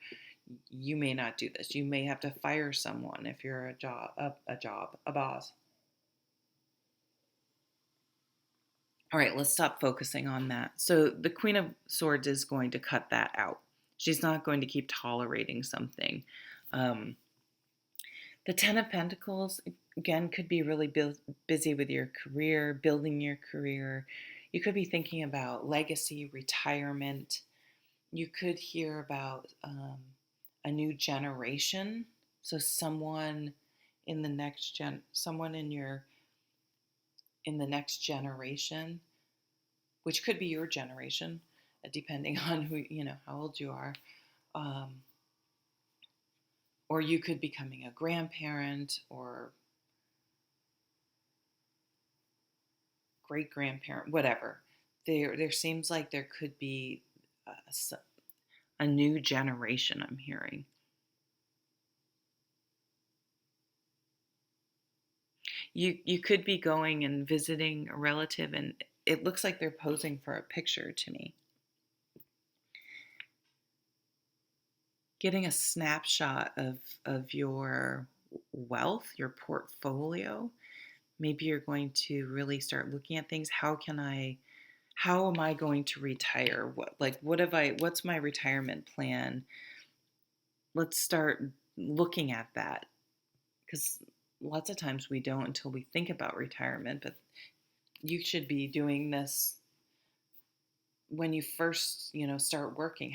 You may not do this. You may have to fire someone if you're a boss. All right, let's stop focusing on that. So the Queen of Swords is going to cut that out. She's not going to keep tolerating something. The Ten of Pentacles, again, could be really busy with your career, building your career. You could be thinking about legacy, retirement. You could hear about a new generation. So someone in the next in the next generation, which could be your generation, depending on how old you are. Or you could be becoming a grandparent or great grandparent, whatever. There seems like there could be a new generation, I'm hearing. You could be going and visiting a relative, and it looks like they're posing for a picture to me. Getting a snapshot of your wealth, your portfolio. Maybe you're going to really start looking at things. How am I going to retire? What's my retirement plan? Let's start looking at that, because lots of times we don't until we think about retirement, but you should be doing this when you first, start working.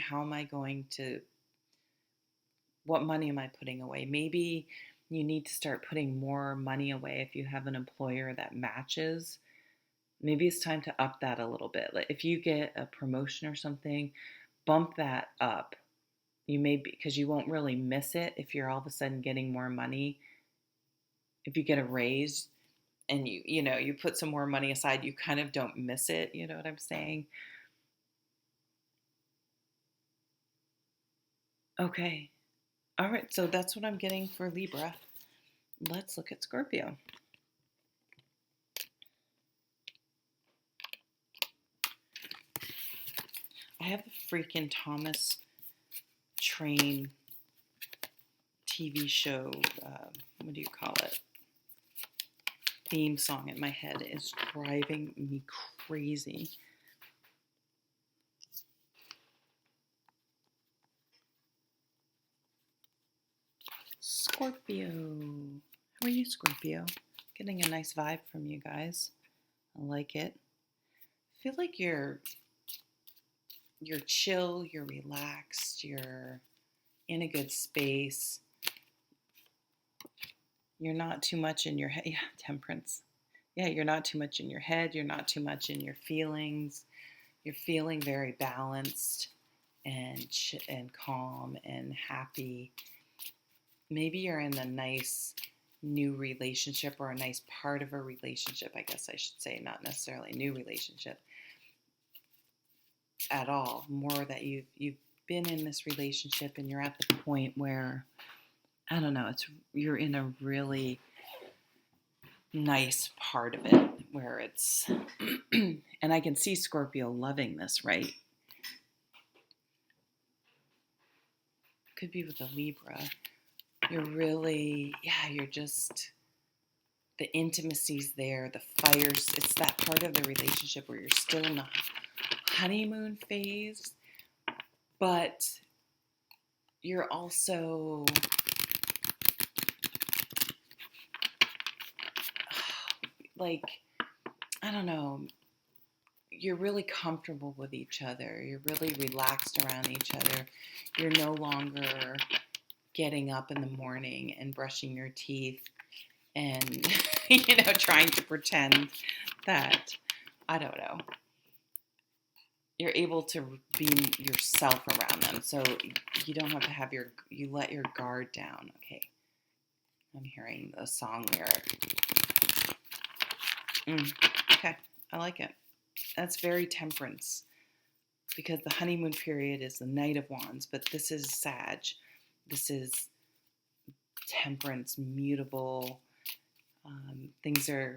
What money am I putting away? Maybe you need to start putting more money away if you have an employer that matches. Maybe it's time to up that a little bit. Like if you get a promotion or something, bump that up. Because you won't really miss it if you're all of a sudden getting more money. If you get a raise and you put some more money aside, you kind of don't miss it. You know what I'm saying? Okay. All right. So that's what I'm getting for Libra. Let's look at Scorpio. I have the freaking Thomas Train TV show. What do you call it? theme song in my head is driving me crazy. Scorpio. How are you, Scorpio? Getting a nice vibe from you guys. I like it. I feel like you're chill, you're relaxed, you're in a good space. You're not too much in your head. Yeah, temperance. Yeah, you're not too much in your head. You're not too much in your feelings. You're feeling very balanced and calm and happy. Maybe you're in a nice new relationship or a nice part of a relationship, I guess I should say, not necessarily a new relationship at all. More that you've been in this relationship and you're at the point where, I don't know, you're in a really nice part of it where it's and I can see Scorpio loving this, right? Could be with a Libra. You're really, you're just, the intimacy's there, the fires. It's that part of the relationship where you're still in the honeymoon phase, but you're also like, I don't know, you're really comfortable with each other. You're really relaxed around each other. You're no longer getting up in the morning and brushing your teeth and, trying to pretend that, I don't know, you're able to be yourself around them. So you don't have to have you let your guard down. Okay. I'm hearing the song lyric. Okay. I like it. That's very temperance, because the honeymoon period is the Knight of Wands, but this is Sag. This is temperance, mutable. Things are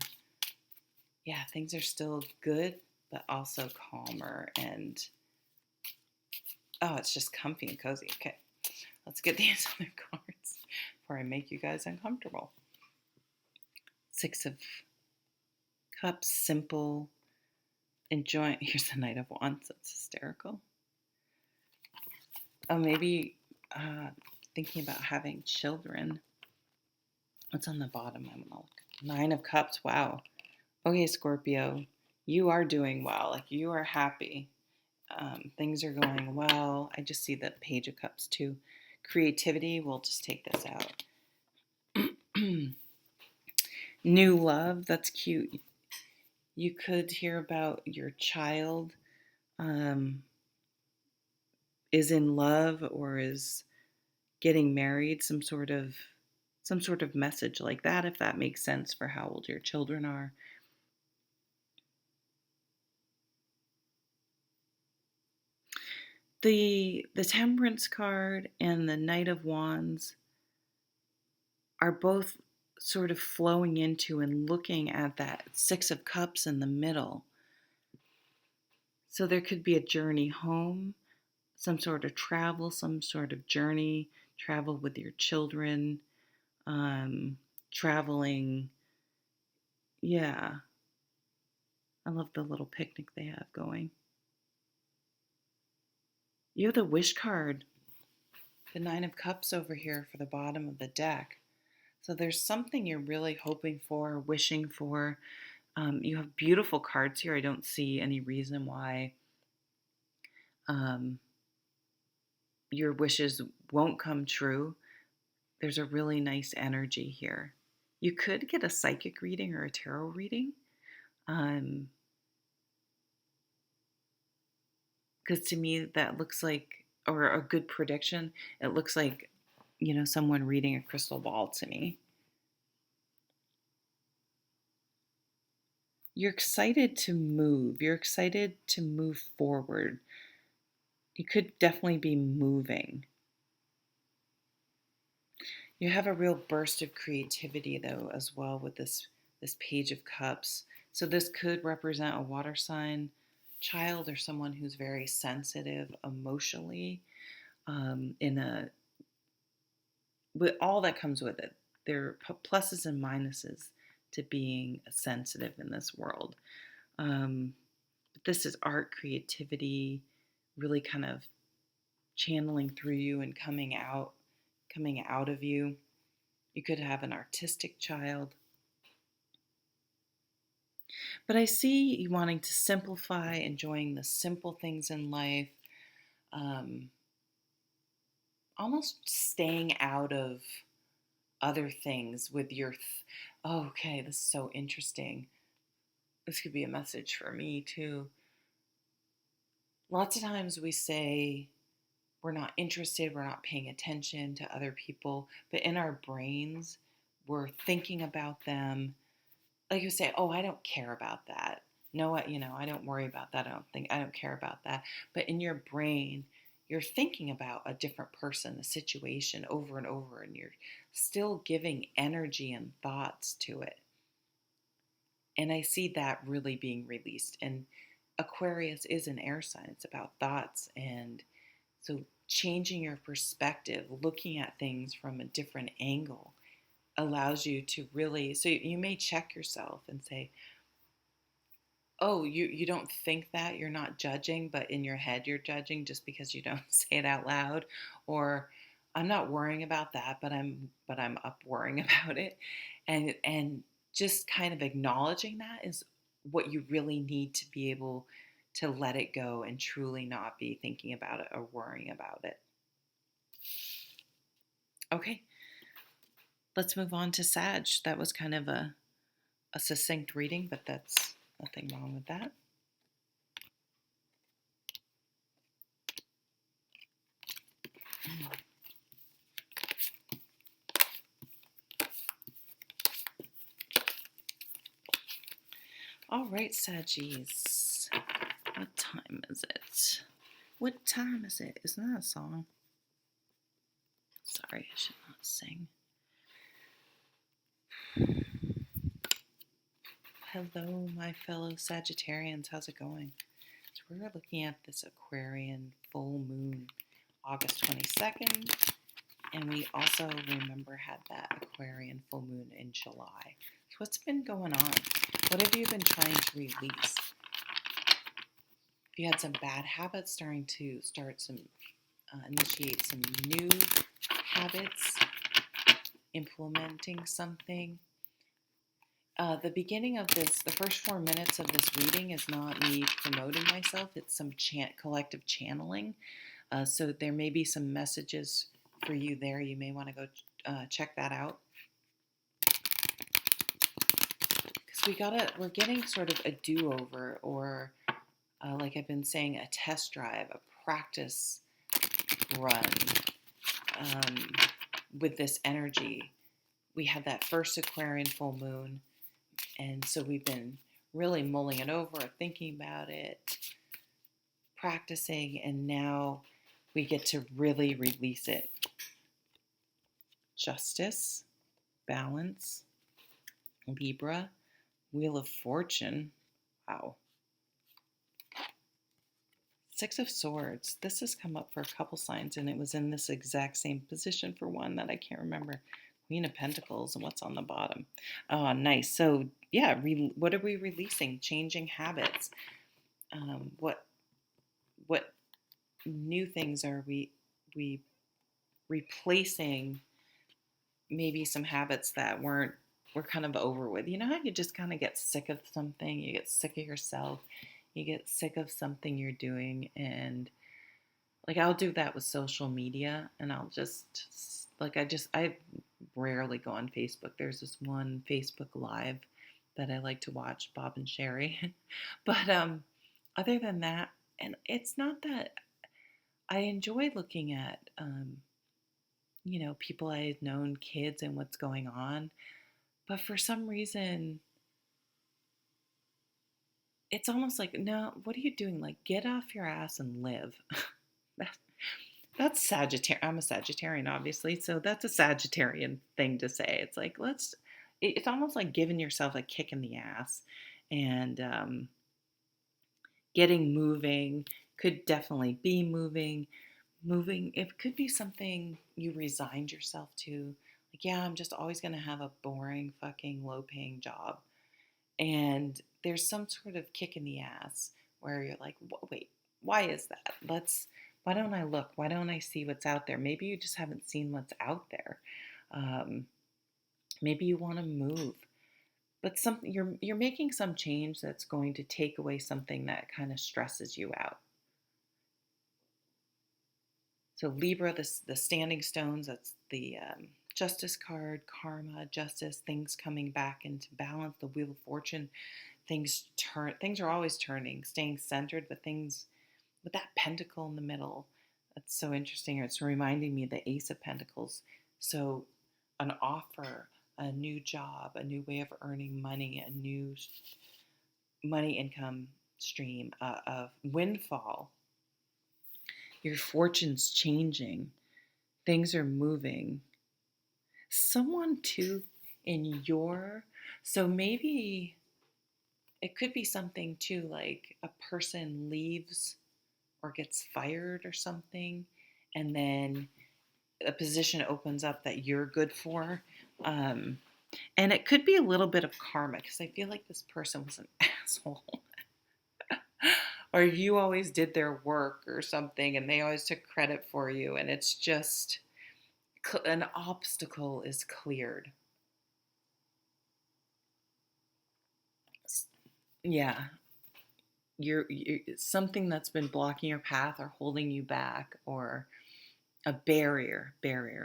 still good, but also calmer, and it's just comfy and cozy. Okay, let's get these other cards before I make you guys uncomfortable. Six of Cups, simple, enjoying. Here's the Knight of Wands. That's hysterical. Oh, maybe thinking about having children. What's on the bottom? I'm gonna look. Nine of Cups. Wow. Okay, Scorpio, you are doing well. Like, you are happy. Things are going well. I just see the Page of Cups too. Creativity. We'll just take this out. New love. That's cute. You could hear about your child is in love or is getting married. Some sort of message like that, if that makes sense for how old your children are. The Temperance card and the Knight of Wands are both sort of flowing into and looking at that Six of Cups in the middle. So there could be a journey home, some sort of travel, some sort of journey, travel with your children, traveling. Yeah. I love the little picnic they have going. You have the Wish card, the Nine of Cups over here for the bottom of the deck. So there's something you're really hoping for, wishing for. You have beautiful cards here. I don't see any reason why your wishes won't come true. There's a really nice energy here. You could get a psychic reading or a tarot reading. Because to me, that looks like, or a good prediction, it looks like, someone reading a crystal ball to me. You're excited to move. You're excited to move forward. You could definitely be moving. You have a real burst of creativity, though, as well, with this Page of Cups. So this could represent a water sign child or someone who's very sensitive emotionally, with all that comes with it. There are pluses and minuses to being sensitive in this world. But this is art, creativity, really kind of channeling through you and coming out of you. You could have an artistic child. But I see you wanting to simplify, enjoying the simple things in life, almost staying out of other things with your. Okay, this is so interesting. This could be a message for me too. Lots of times we say we're not interested, we're not paying attention to other people, but in our brains, we're thinking about them. Like you say, oh, I don't care about that. No, I don't worry about that. I don't care about that. But in your brain, you're thinking about a different person, a situation over and over, and you're still giving energy and thoughts to it. And I see that really being released. And Aquarius is an air sign. It's about thoughts. And so changing your perspective, looking at things from a different angle, allows you to really, so you may check yourself and say, oh, you don't think that, you're not judging, but in your head you're judging just because you don't say it out loud. Or I'm not worrying about that, but I'm up worrying about it. And just kind of acknowledging that is what you really need to be able to let it go and truly not be thinking about it or worrying about it. Okay, let's move on to Sag. That was kind of a succinct reading, but that's nothing wrong with that. All right, Saggies. What time is it? What time is it? Isn't that a song? Sorry, I should not sing. Hello, my fellow Sagittarians. How's it going? So we're looking at this Aquarian full moon, August 22nd. And we also, remember, had that Aquarian full moon in July. So what's been going on? What have you been trying to release? If you had some bad habits, starting to initiate some new habits, implementing something. The beginning of this, the first 4 minutes of this reading is not me promoting myself. It's some collective channeling. So there may be some messages for you there. You may want to go check that out. Because we're getting sort of a do-over, or like I've been saying, a test drive, a practice run with this energy. We had that first Aquarian full moon, and so we've been really mulling it over, thinking about it, practicing, and now we get to really release it. Justice, balance, Libra, Wheel of Fortune. Wow. Six of Swords. This has come up for a couple signs, and it was in this exact same position for one that I can't remember. Queen of Pentacles, and what's on the bottom? Oh, nice. So, yeah, what are we releasing? Changing habits. What new things are we replacing? Maybe some habits that we're kind of over with. You know how you just kind of get sick of something? You get sick of yourself. You get sick of something you're doing, and like I'll do that with social media, and I'll just I rarely go on Facebook. There's this one Facebook Live that I like to watch, Bob and Sherry. But other than that, and it's not that I enjoy looking at people I had known, kids, and what's going on. But for some reason, it's almost like, no, what are you doing? Like, get off your ass and live. That's Sagittarian. I'm a Sagittarian, obviously, so that's a Sagittarian thing to say. It's like, it's almost like giving yourself a kick in the ass and getting moving. Could definitely be moving. It could be something you resigned yourself to. like, yeah, I'm just always going to have a boring, fucking low paying job. And there's some sort of kick in the ass where you're like, wait, why is that? Why don't I look? Why don't I see what's out there? Maybe you just haven't seen what's out there. Um, Maybe you want to move, but something you're making some change that's going to take away something that kind of stresses you out. So Libra, the standing stones, that's the Justice card, karma, justice, things coming back into balance. The Wheel of Fortune, things are always turning, staying centered, but things with that pentacle in the middle. That's so interesting. It's reminding me of the Ace of Pentacles. So an offer, a new job, a new way of earning money, a new money income stream, of windfall. Your fortune's changing. Things are moving. Someone too in your, so maybe it could be something too, like a person leaves or gets fired or something, and then a position opens up that you're good for. Um, and it could be a little bit of karma because I feel like this person was an asshole. Or you always did their work or something and they always took credit for you, and it's just an obstacle is cleared. Yeah, you're something that's been blocking your path or holding you back, or a barrier,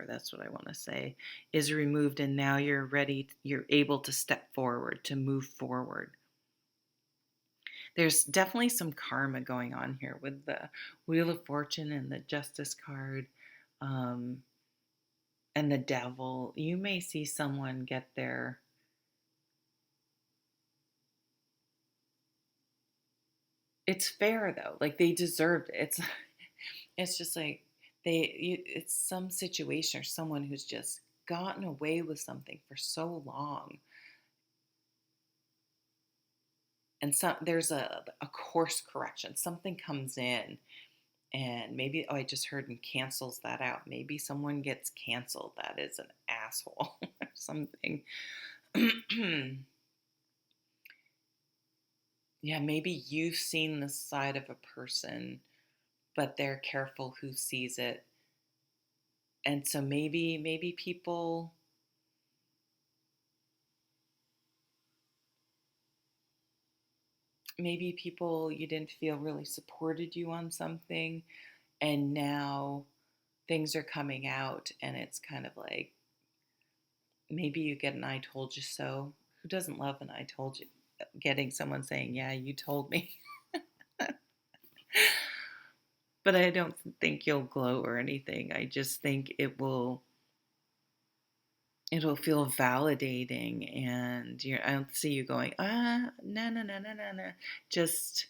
that's what I want to say, is removed, and now you're ready, you're able to step forward, to move forward. There's definitely some karma going on here with the Wheel of Fortune and the Justice card, um, and the Devil. You may see someone get their, it's fair though, like they deserved it. It's just like it's some situation or someone who's just gotten away with something for so long, and there's a course correction. Something comes in, and maybe, oh, I just heard, and cancels that out. Maybe someone gets canceled. That is an asshole or something. Yeah, maybe you've seen the side of a person, but they're careful who sees it. And so maybe people you didn't feel really supported you on something, and now things are coming out, and it's kind of like, maybe you get an I told you so. Who doesn't love an I told you? Getting someone saying, yeah, you told me. But I don't think you'll glow or anything. I just think it'll feel validating, and I don't see you going, no, no, no, no, no, no. Just,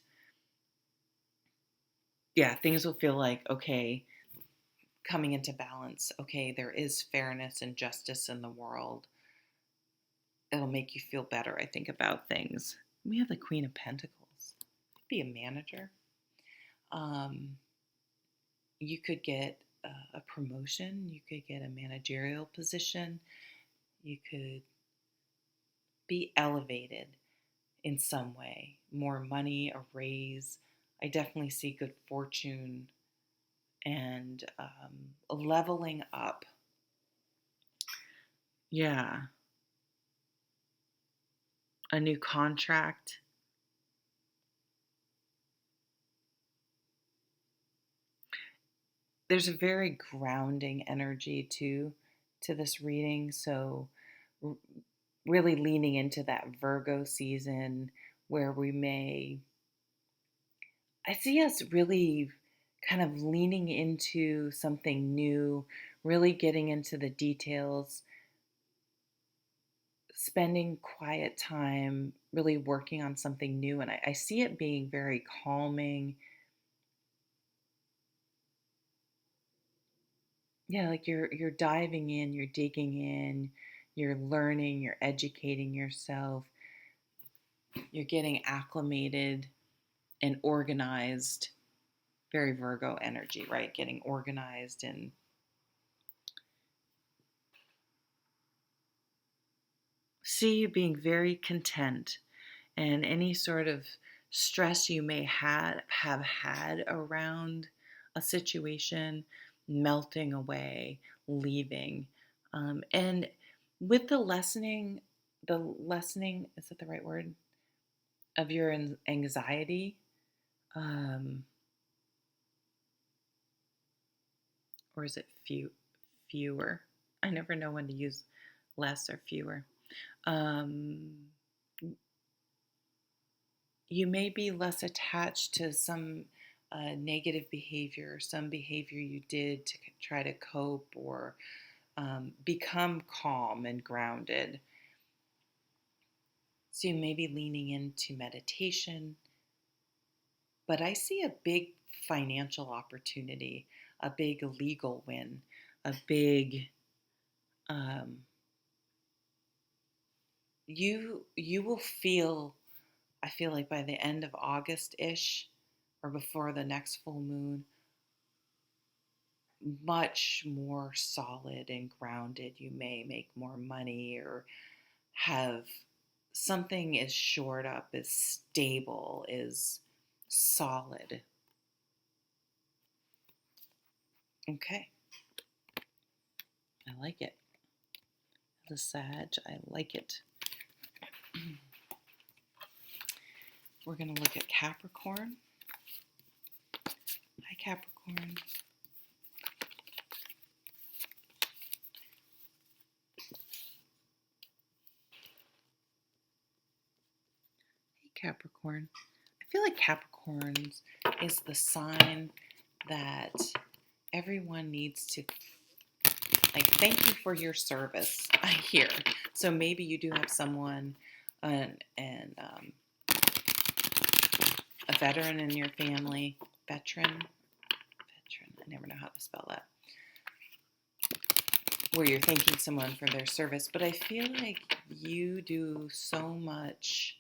yeah, things will feel like, okay, coming into balance. Okay, there is fairness and justice in the world. It'll make you feel better, I think, about things. We have the Queen of Pentacles. Be a manager. Um, you could get a promotion. You could get a managerial position. You could be elevated in some way. More money, a raise. I definitely see good fortune and leveling up. Yeah, a new contract. There's a very grounding energy too to this reading. So really leaning into that Virgo season where I see us really kind of leaning into something new, really getting into the details, spending quiet time, really working on something new. And I see it being very calming. Yeah, like you're diving in, you're digging in, you're learning, you're educating yourself, you're getting acclimated and organized. Very Virgo energy, right? Getting organized and see you being very content, and any sort of stress you may have had around a situation melting away, leaving. And with the lessening, is that the right word? Of your anxiety, um, or is it fewer? I never know when to use less or fewer. Um, you may be less attached to some negative behavior, some behavior you did to try to cope or become calm and grounded. So you may be leaning into meditation, but I see a big financial opportunity, a big legal win, a big um, you will feel. I feel like by the end of August-ish, or before the next full moon, much more solid and grounded. You may make more money or have something is shored up, is stable, is solid. Okay, I like it. The Sag, I like it. We're going to look at Capricorn. Hi, Capricorn. Hey, Capricorn. I feel like Capricorns is the sign that everyone needs to, like, thank you for your service, I hear. So maybe you do have someone, a veteran in your family. Veteran, I never know how to spell that. Where you're thanking someone for their service. But I feel like you do so much.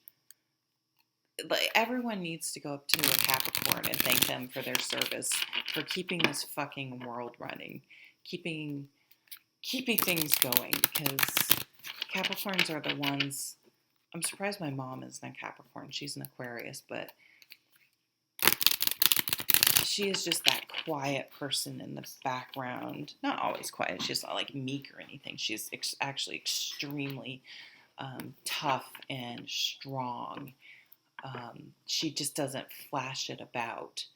Like, everyone needs to go up to a Capricorn and thank them for their service, for keeping this fucking world running, keeping things going, because Capricorns are the ones. I'm surprised my mom isn't a Capricorn. She's an Aquarius, but she is just that quiet person in the background. Not always quiet. She's not like meek or anything. She's actually extremely tough and strong. She just doesn't flash it about.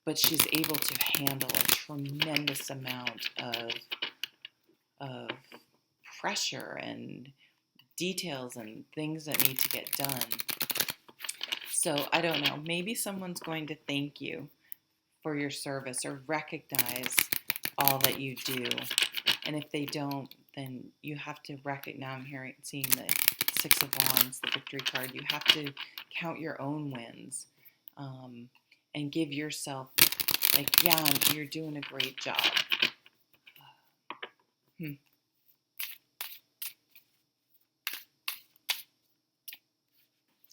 But she's able to handle a tremendous amount of pressure and details and things that need to get done. So I don't know, maybe someone's going to thank you for your service or recognize all that you do. And if they don't, then you have to recognize, I'm seeing the Six of Wands, the victory card, you have to count your own wins and give yourself, like, yeah, you're doing a great job.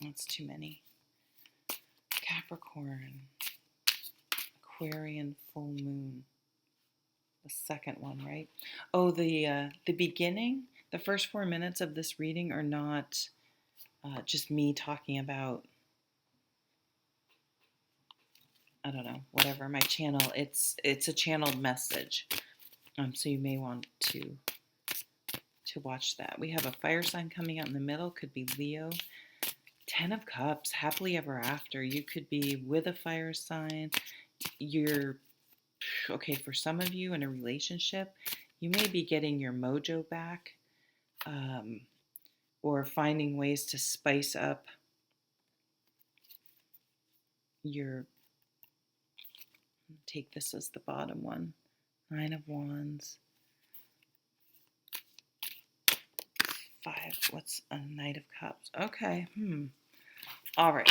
That's too many. Capricorn, Aquarian full moon. The second one, right? Oh, the beginning, the first 4 minutes of this reading are not just me talking about, I don't know, whatever, my channel. It's a channeled message. So you may want to watch that. We have a fire sign coming out in the middle. Could be Leo. 10 of Cups, happily ever after. You could be with a fire sign. You're, okay, for some of you in a relationship, you may be getting your mojo back, or finding ways to spice up your, take this as the bottom one. 9 of Wands. 5, what's a Knight of Cups? Okay, all right.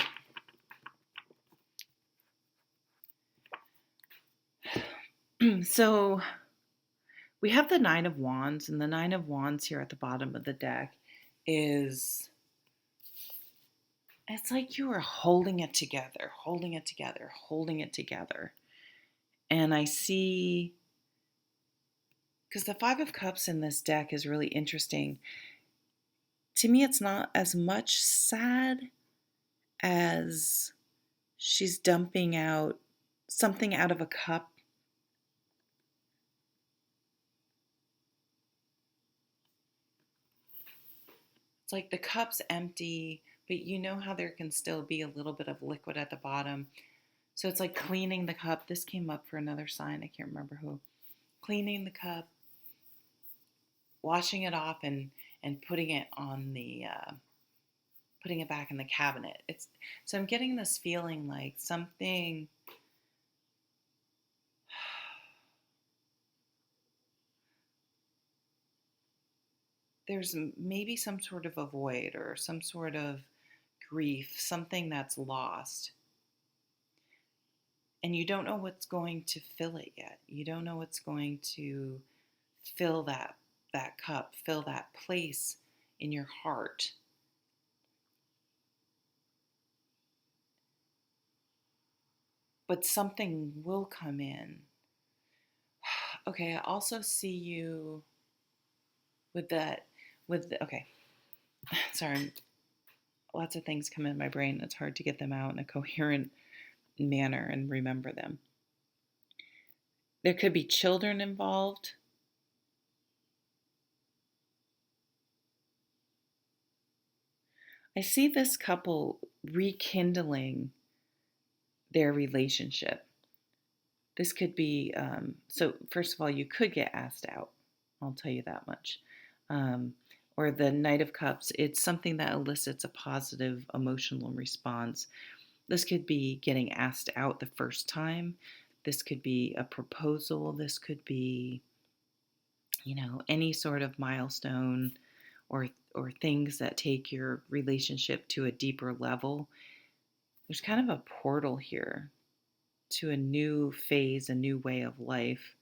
So we have the 9 of Wands, and the 9 of Wands here at the bottom of the deck is, it's like you are holding it together, holding it together, holding it together. And I see, because the 5 of Cups in this deck is really interesting. to me, it's not as much sad as she's dumping out something out of a cup. It's like the cup's empty, but you know how there can still be a little bit of liquid at the bottom. So it's like cleaning the cup. This came up for another sign. I can't remember who. Cleaning the cup, washing it off, and putting it on the putting it back in the cabinet. It's so I'm getting this feeling like something. There's maybe some sort of a void or some sort of grief, something that's lost. And you don't know what's going to fill it yet. You don't know what's going to fill that cup, fill that place in your heart. But something will come in. Okay, I also see you with that okay. Sorry, lots of things come in my brain. It's hard to get them out in a coherent manner and remember them. There could be children involved. I see this couple rekindling their relationship. This could be, so first of all, you could get asked out. I'll tell you that much. Or the Knight of Cups, it's something that elicits a positive emotional response. This could be getting asked out the first time. This could be a proposal. This could be, any sort of milestone or things that take your relationship to a deeper level. There's kind of a portal here to a new phase, a new way of life.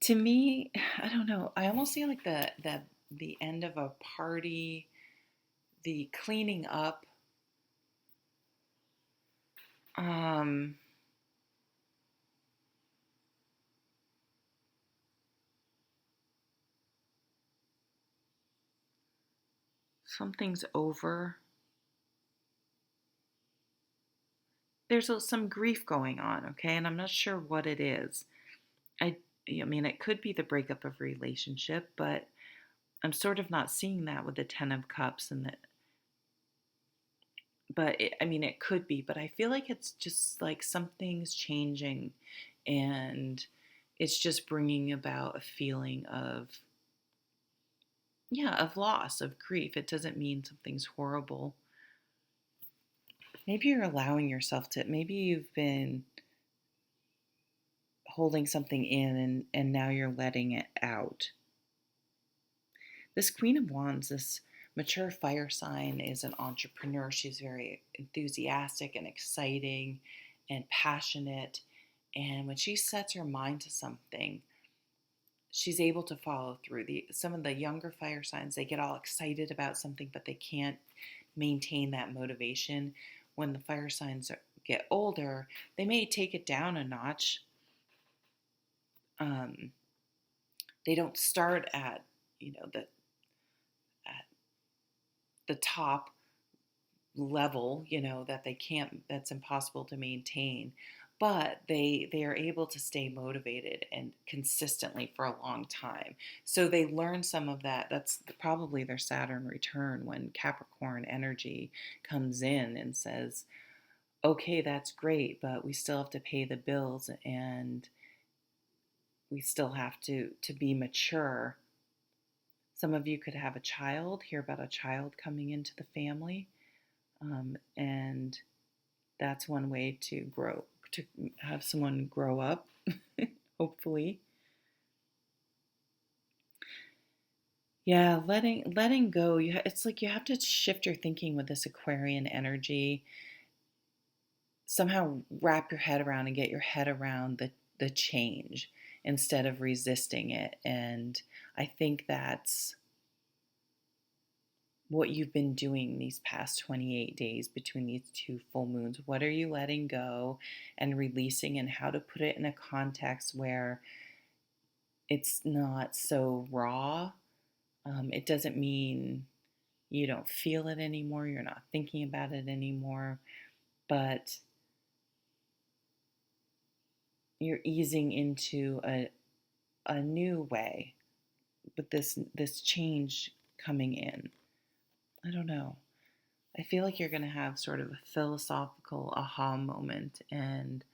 To me, I don't know. I almost see like the end of a party, the cleaning up. Um, Something's over. There's some grief going on, okay, and I'm not sure what it is. I, I mean, it could be the breakup of a relationship, but I'm sort of not seeing that with the Ten of Cups and the. But I mean, it could be, but I feel like it's just like something's changing, and it's just bringing about a feeling of, yeah, of loss, of grief. It doesn't mean something's horrible. Maybe you're allowing yourself to. Maybe you've been holding something in, and now you're letting it out. This Queen of Wands, this mature fire sign, is an entrepreneur. She's very enthusiastic and exciting and passionate. And when she sets her mind to something, she's able to follow through. Some of the younger fire signs, they get all excited about something, but they can't maintain that motivation. When the fire signs get older, they may take it down a notch. They don't start at at the top level, that they can't, that's impossible to maintain, but they are able to stay motivated and consistently for a long time. So they learn some of that. That's probably their Saturn return, when Capricorn energy comes in and says, okay, that's great, but we still have to pay the bills, and we still have to be mature. Some of you could have a child, hear about a child coming into the family. And that's one way to grow, to have someone grow up, hopefully. Yeah, letting go. It's like you have to shift your thinking with this Aquarian energy. Somehow wrap your head around and get your head around the change instead of resisting it. And I think that's what you've been doing these past 28 days between these two full moons. What are you letting go and releasing, and how to put it in a context where it's not so raw. It doesn't mean you don't feel it anymore, you're not thinking about it anymore, but you're easing into a new way with this change coming in. I don't know. I feel like you're going to have sort of a philosophical aha moment and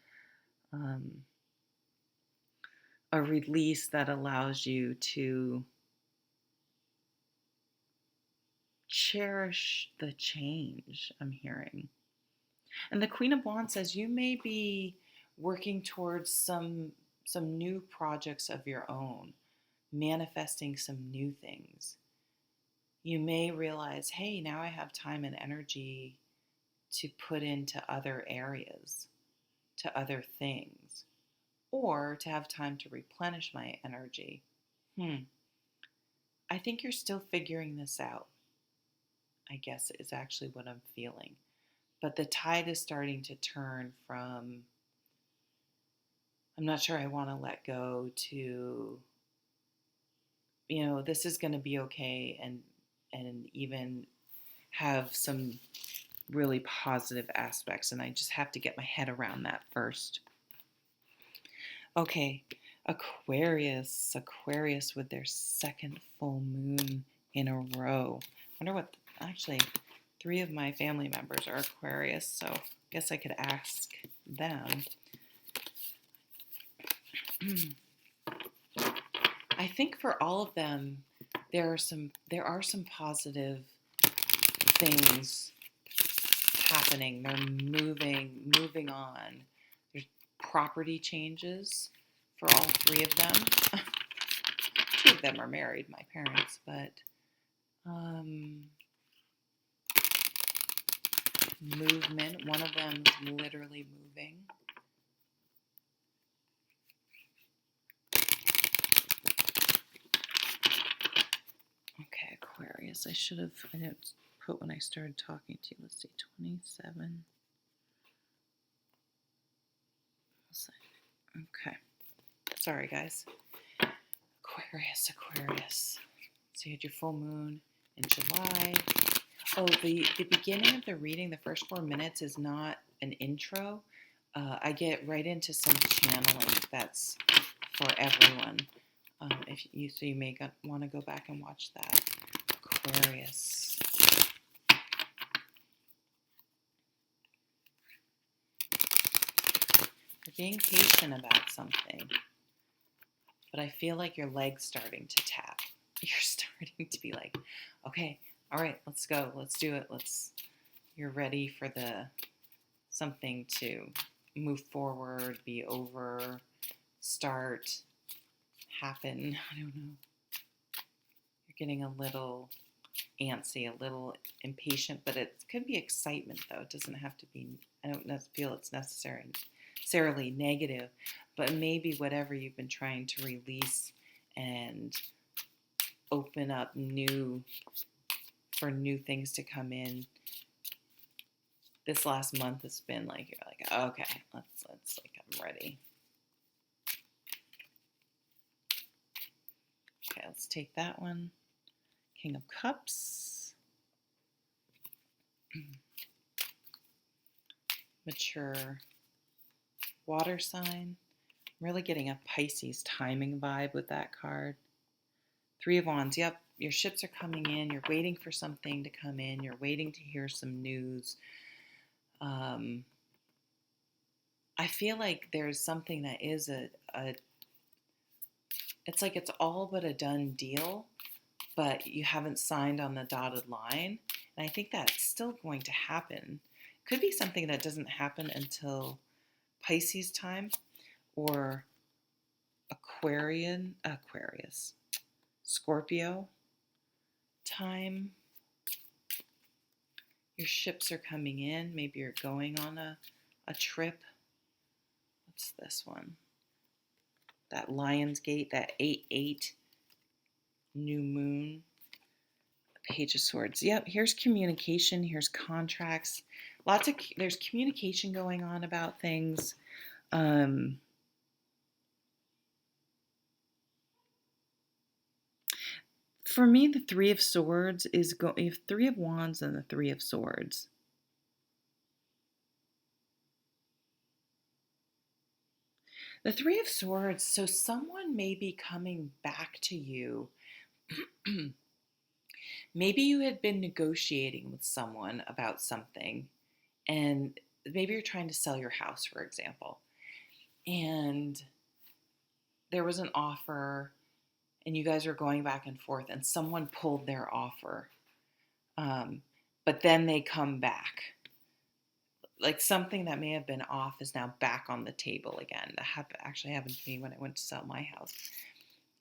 a release that allows you to cherish the change I'm hearing. And the Queen of Wands says you may be working towards some new projects of your own, manifesting some new things. You may realize, hey, now I have time and energy to put into other areas, to other things, or to have time to replenish my energy. I think you're still figuring this out, I guess is actually what I'm feeling. But the tide is starting to turn from, I'm not sure I want to let go, to, this is going to be okay, and even have some really positive aspects. And I just have to get my head around that first. Okay, Aquarius with their second full moon in a row. I wonder what, actually, 3 of my family members are Aquarius, so I guess I could ask them. I think for all of them, there are some positive things happening. They're moving on. There's property changes for all 3 of them. 2 of them are married, my parents, but movement. One of them is literally moving. Okay, Aquarius. I didn't put when I started talking to you. Let's see, 27. Okay. Sorry, guys. Aquarius. So you had your full moon in July. Oh, the beginning of the reading, the first 4 minutes, is not an intro. I get right into some channeling that's for everyone. So you may want to go back and watch that. Aquarius. You're being patient about something, but I feel like your leg's starting to tap. You're starting to be like, okay, all right, let's go, let's do it. You're ready for something to move forward, be over, start, happen. I don't know. You're getting a little antsy, a little impatient, but it could be excitement though. It doesn't have to be, I don't feel it's necessarily negative, but maybe whatever you've been trying to release and open up for new things to come in. This last month has been like, you're like, okay, let's I'm ready. Okay, let's take that one. King of Cups. Mature water sign. I'm really getting a Pisces timing vibe with that card. 3 of Wands. Yep, your ships are coming in. You're waiting for something to come in. You're waiting to hear some news. I feel like there's something that is it's like it's all but a done deal, but you haven't signed on the dotted line. And I think that's still going to happen. Could be something that doesn't happen until Pisces time or Aquarius, Scorpio time. Your ships are coming in. Maybe you're going on a trip. What's this one? That Lion's Gate, that 8/8 new moon. Page of Swords. Yep, here's communication. Here's contracts. There's communication going on about things. For me, the Three of Swords is you have Three of Wands and the Three of Swords. The Three of Swords, so someone may be coming back to you. Maybe you had been negotiating with someone about something, and maybe you're trying to sell your house, for example, and there was an offer, and you guys are going back and forth, and someone pulled their offer, but then they come back. Like something that may have been off is now back on the table again. That actually happened to me when I went to sell my house.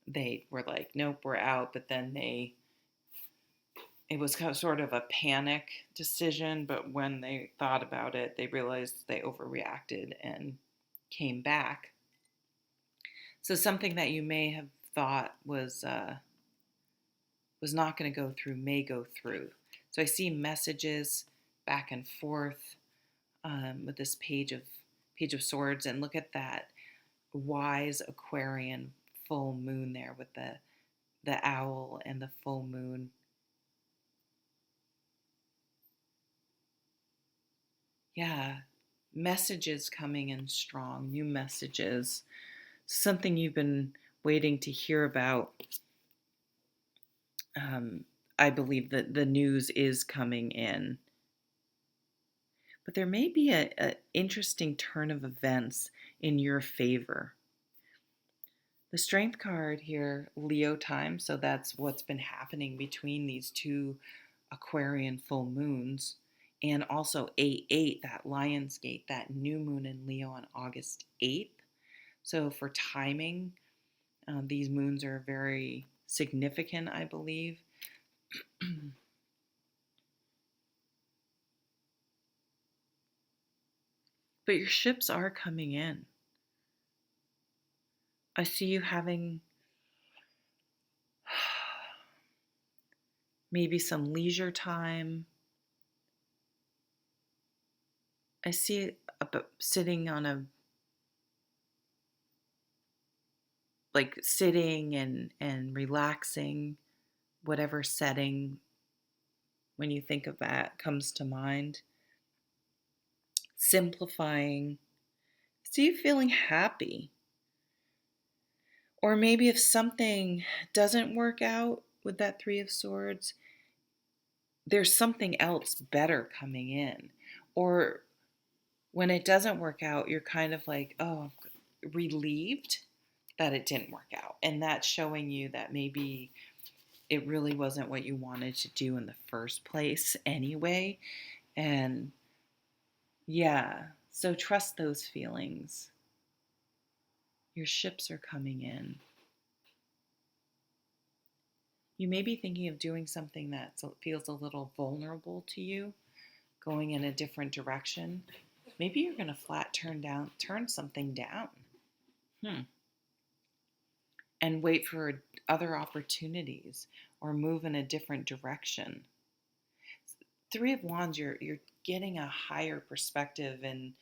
They were like, nope, we're out, but then it was kind of sort of a panic decision, but when they thought about it, they realized they overreacted and came back. So something that you may have thought was not going to go through may go through. So I see messages back and forth with this Page of Swords, and look at that wise Aquarian full moon there with the owl and the full moon. Yeah, messages coming in strong, new messages, something you've been waiting to hear about. I believe that the news is coming in. But there may be an interesting turn of events in your favor. The Strength card here, Leo time, so that's what's been happening between these two Aquarian full moons. And also 8/8, that Lion's Gate, that new moon in Leo on August 8th. So for timing, these moons are very significant, I believe. But your ships are coming in. I see you having maybe some leisure time. I see it sitting on sitting and relaxing, whatever setting, when you think of that, comes to mind. Simplifying. See you feeling happy. Or maybe if something doesn't work out with that Three of Swords, there's something else better coming in. Or when it doesn't work out, you're kind of like, oh, relieved that it didn't work out. And that's showing you that maybe it really wasn't what you wanted to do in the first place anyway. And yeah, so trust those feelings. Your ships are coming in. You may be thinking of doing something that feels a little vulnerable to you, going in a different direction. Maybe you're going to turn something down. And wait for other opportunities or move in a different direction. Three of Wands, you're getting a higher perspective, and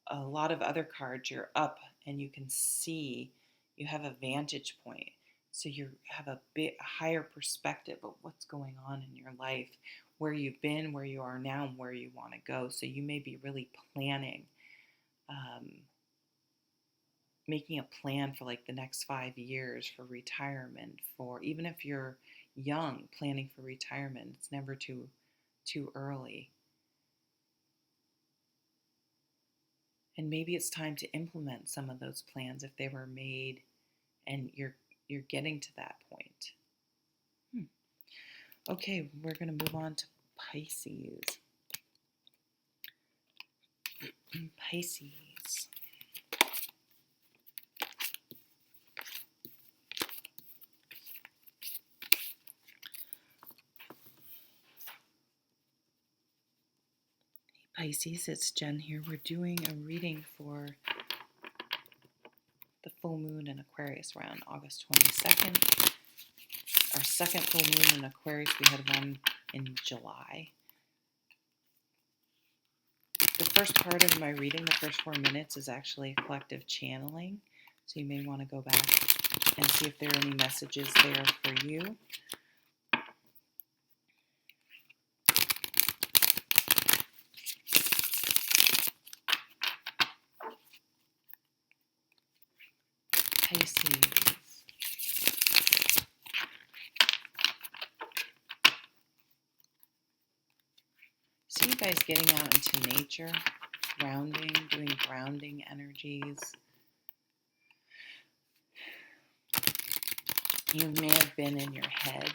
a lot of other cards, you're up and you can see, you have a vantage point. So you have a bit higher perspective of what's going on in your life, where you've been, where you are now, and where you want to go. So you may be really planning, making a plan for like the next 5 years for retirement, for even if you're young, planning for retirement. It's never too early. And maybe it's time to implement some of those plans if they were made and you're getting to that point. Okay, we're going to move on to Pisces. Pisces. Pisces, it's Jen here. We're doing a reading for the full moon in Aquarius around August 22nd. Our second full moon in Aquarius, we had one in July. The first part of my reading, the first 4 minutes, is actually a collective channeling. So you may want to go back and see if there are any messages there for you. Pisces. See you guys getting out into nature, grounding, doing grounding energies. You may have been in your head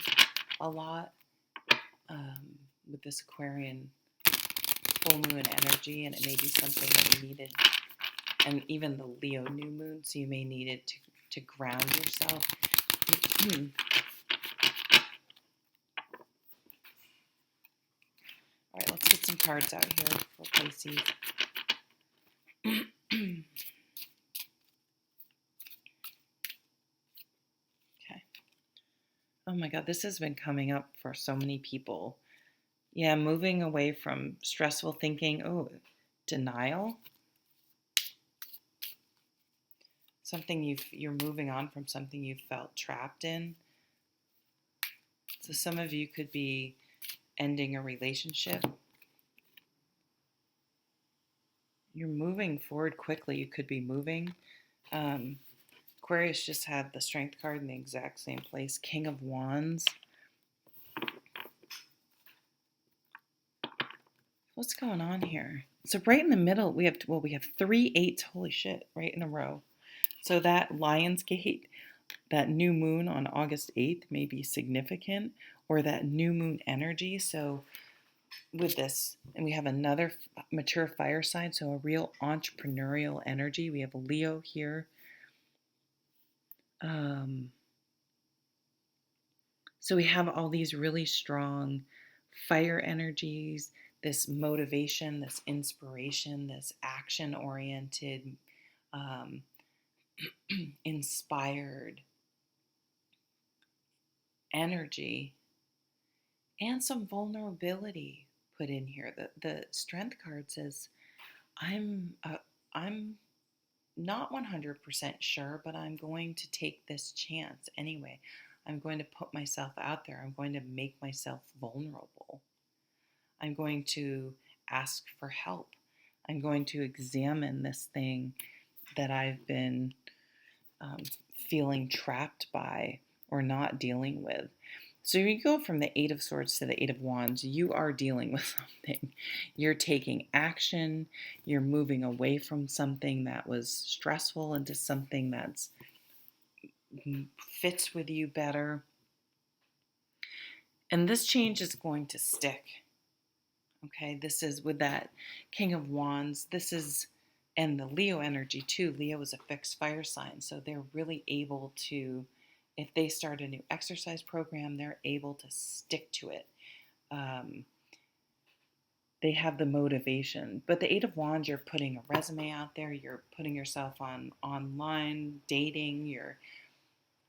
a lot with this Aquarian full moon energy, and it may be something that you needed, and even the Leo new moon, so you may need it to ground yourself. All right, let's get some cards out here for Pisces. Okay. Oh my God, this has been coming up for so many people. Yeah, moving away from stressful thinking. Oh, denial. Something you're moving on from something you felt trapped in. So some of you could be ending a relationship. You're moving forward quickly. You could be moving. Aquarius just had the Strength card in the exact same place. King of Wands. What's going on here? So right in the middle, we have 3 8s. Holy shit, right in a row. So that Lionsgate, that new moon on August 8th may be significant, or that new moon energy. So with this, and we have another mature fire sign, so a real entrepreneurial energy. We have Leo here. So we have all these really strong fire energies, this motivation, this inspiration, this action-oriented, inspired energy, and some vulnerability put in here. The Strength card says, I'm not 100% sure, but I'm going to take this chance anyway. I'm going to put myself out there. I'm going to make myself vulnerable. I'm going to ask for help. I'm going to examine this thing that I've been feeling trapped by or not dealing with. So you go from the 8 of Swords to the 8 of Wands, you are dealing with something. You're taking action. You're moving away from something that was stressful into something that's fits with you better. And this change is going to stick. Okay, this is with that King of Wands. This is, and the Leo energy too. Leo is a fixed fire sign, so they're really able to, if they start a new exercise program, they're able to stick to it. They have the motivation. But the 8 of Wands, you're putting a resume out there. You're putting yourself on online dating. You're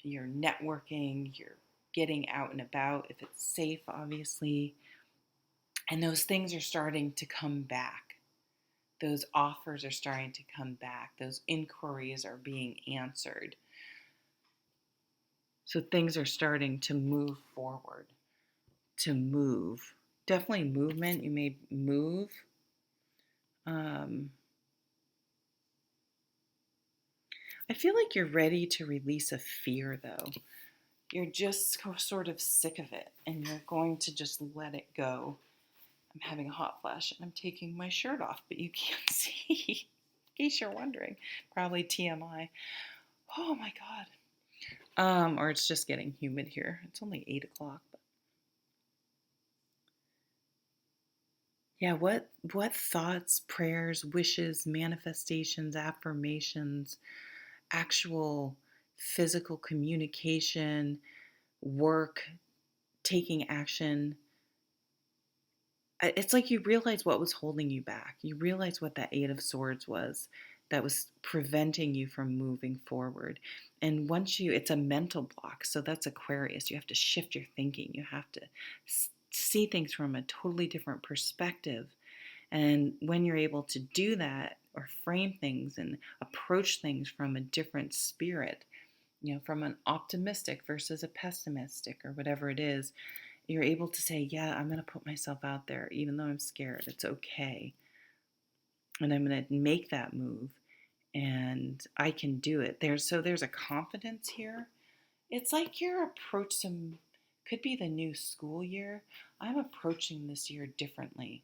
networking. You're getting out and about if it's safe, obviously. And those things are starting to come back. Those offers are starting to come back. Those inquiries are being answered. So things are starting to move forward, to move. Definitely movement. You may move. I feel like you're ready to release a fear, though. You're just sort of sick of it, and you're going to just let it go. I'm having a hot flash, and I'm taking my shirt off, but you can't see, in case you're wondering. Probably TMI. Oh, my God. Or it's just getting humid here. It's only 8 o'clock. But yeah, what thoughts, prayers, wishes, manifestations, affirmations, actual physical communication, work, taking action. It's like you realize what was holding you back. You realize what that 8 of Swords was that was preventing you from moving forward. And once it's a mental block. So that's Aquarius. You have to shift your thinking. You have to see things from a totally different perspective. And when you're able to do that, or frame things and approach things from a different spirit, from an optimistic versus a pessimistic or whatever it is, you're able to say, yeah, I'm going to put myself out there, even though I'm scared. It's okay. And I'm going to make that move. and I can do it. There's a confidence here. It's like your approach could be the new school year. I'm approaching this year differently.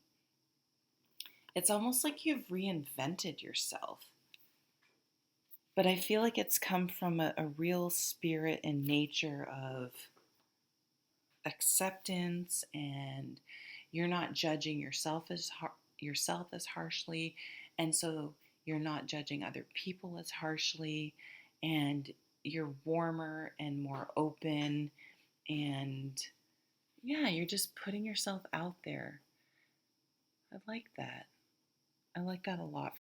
It's almost like you've reinvented yourself. But I feel like it's come from a real spirit and nature of acceptance, and you're not judging yourself as harshly, and so you're not judging other people as harshly, and you're warmer and more open, and yeah, you're just putting yourself out there. I like that. I like that a lot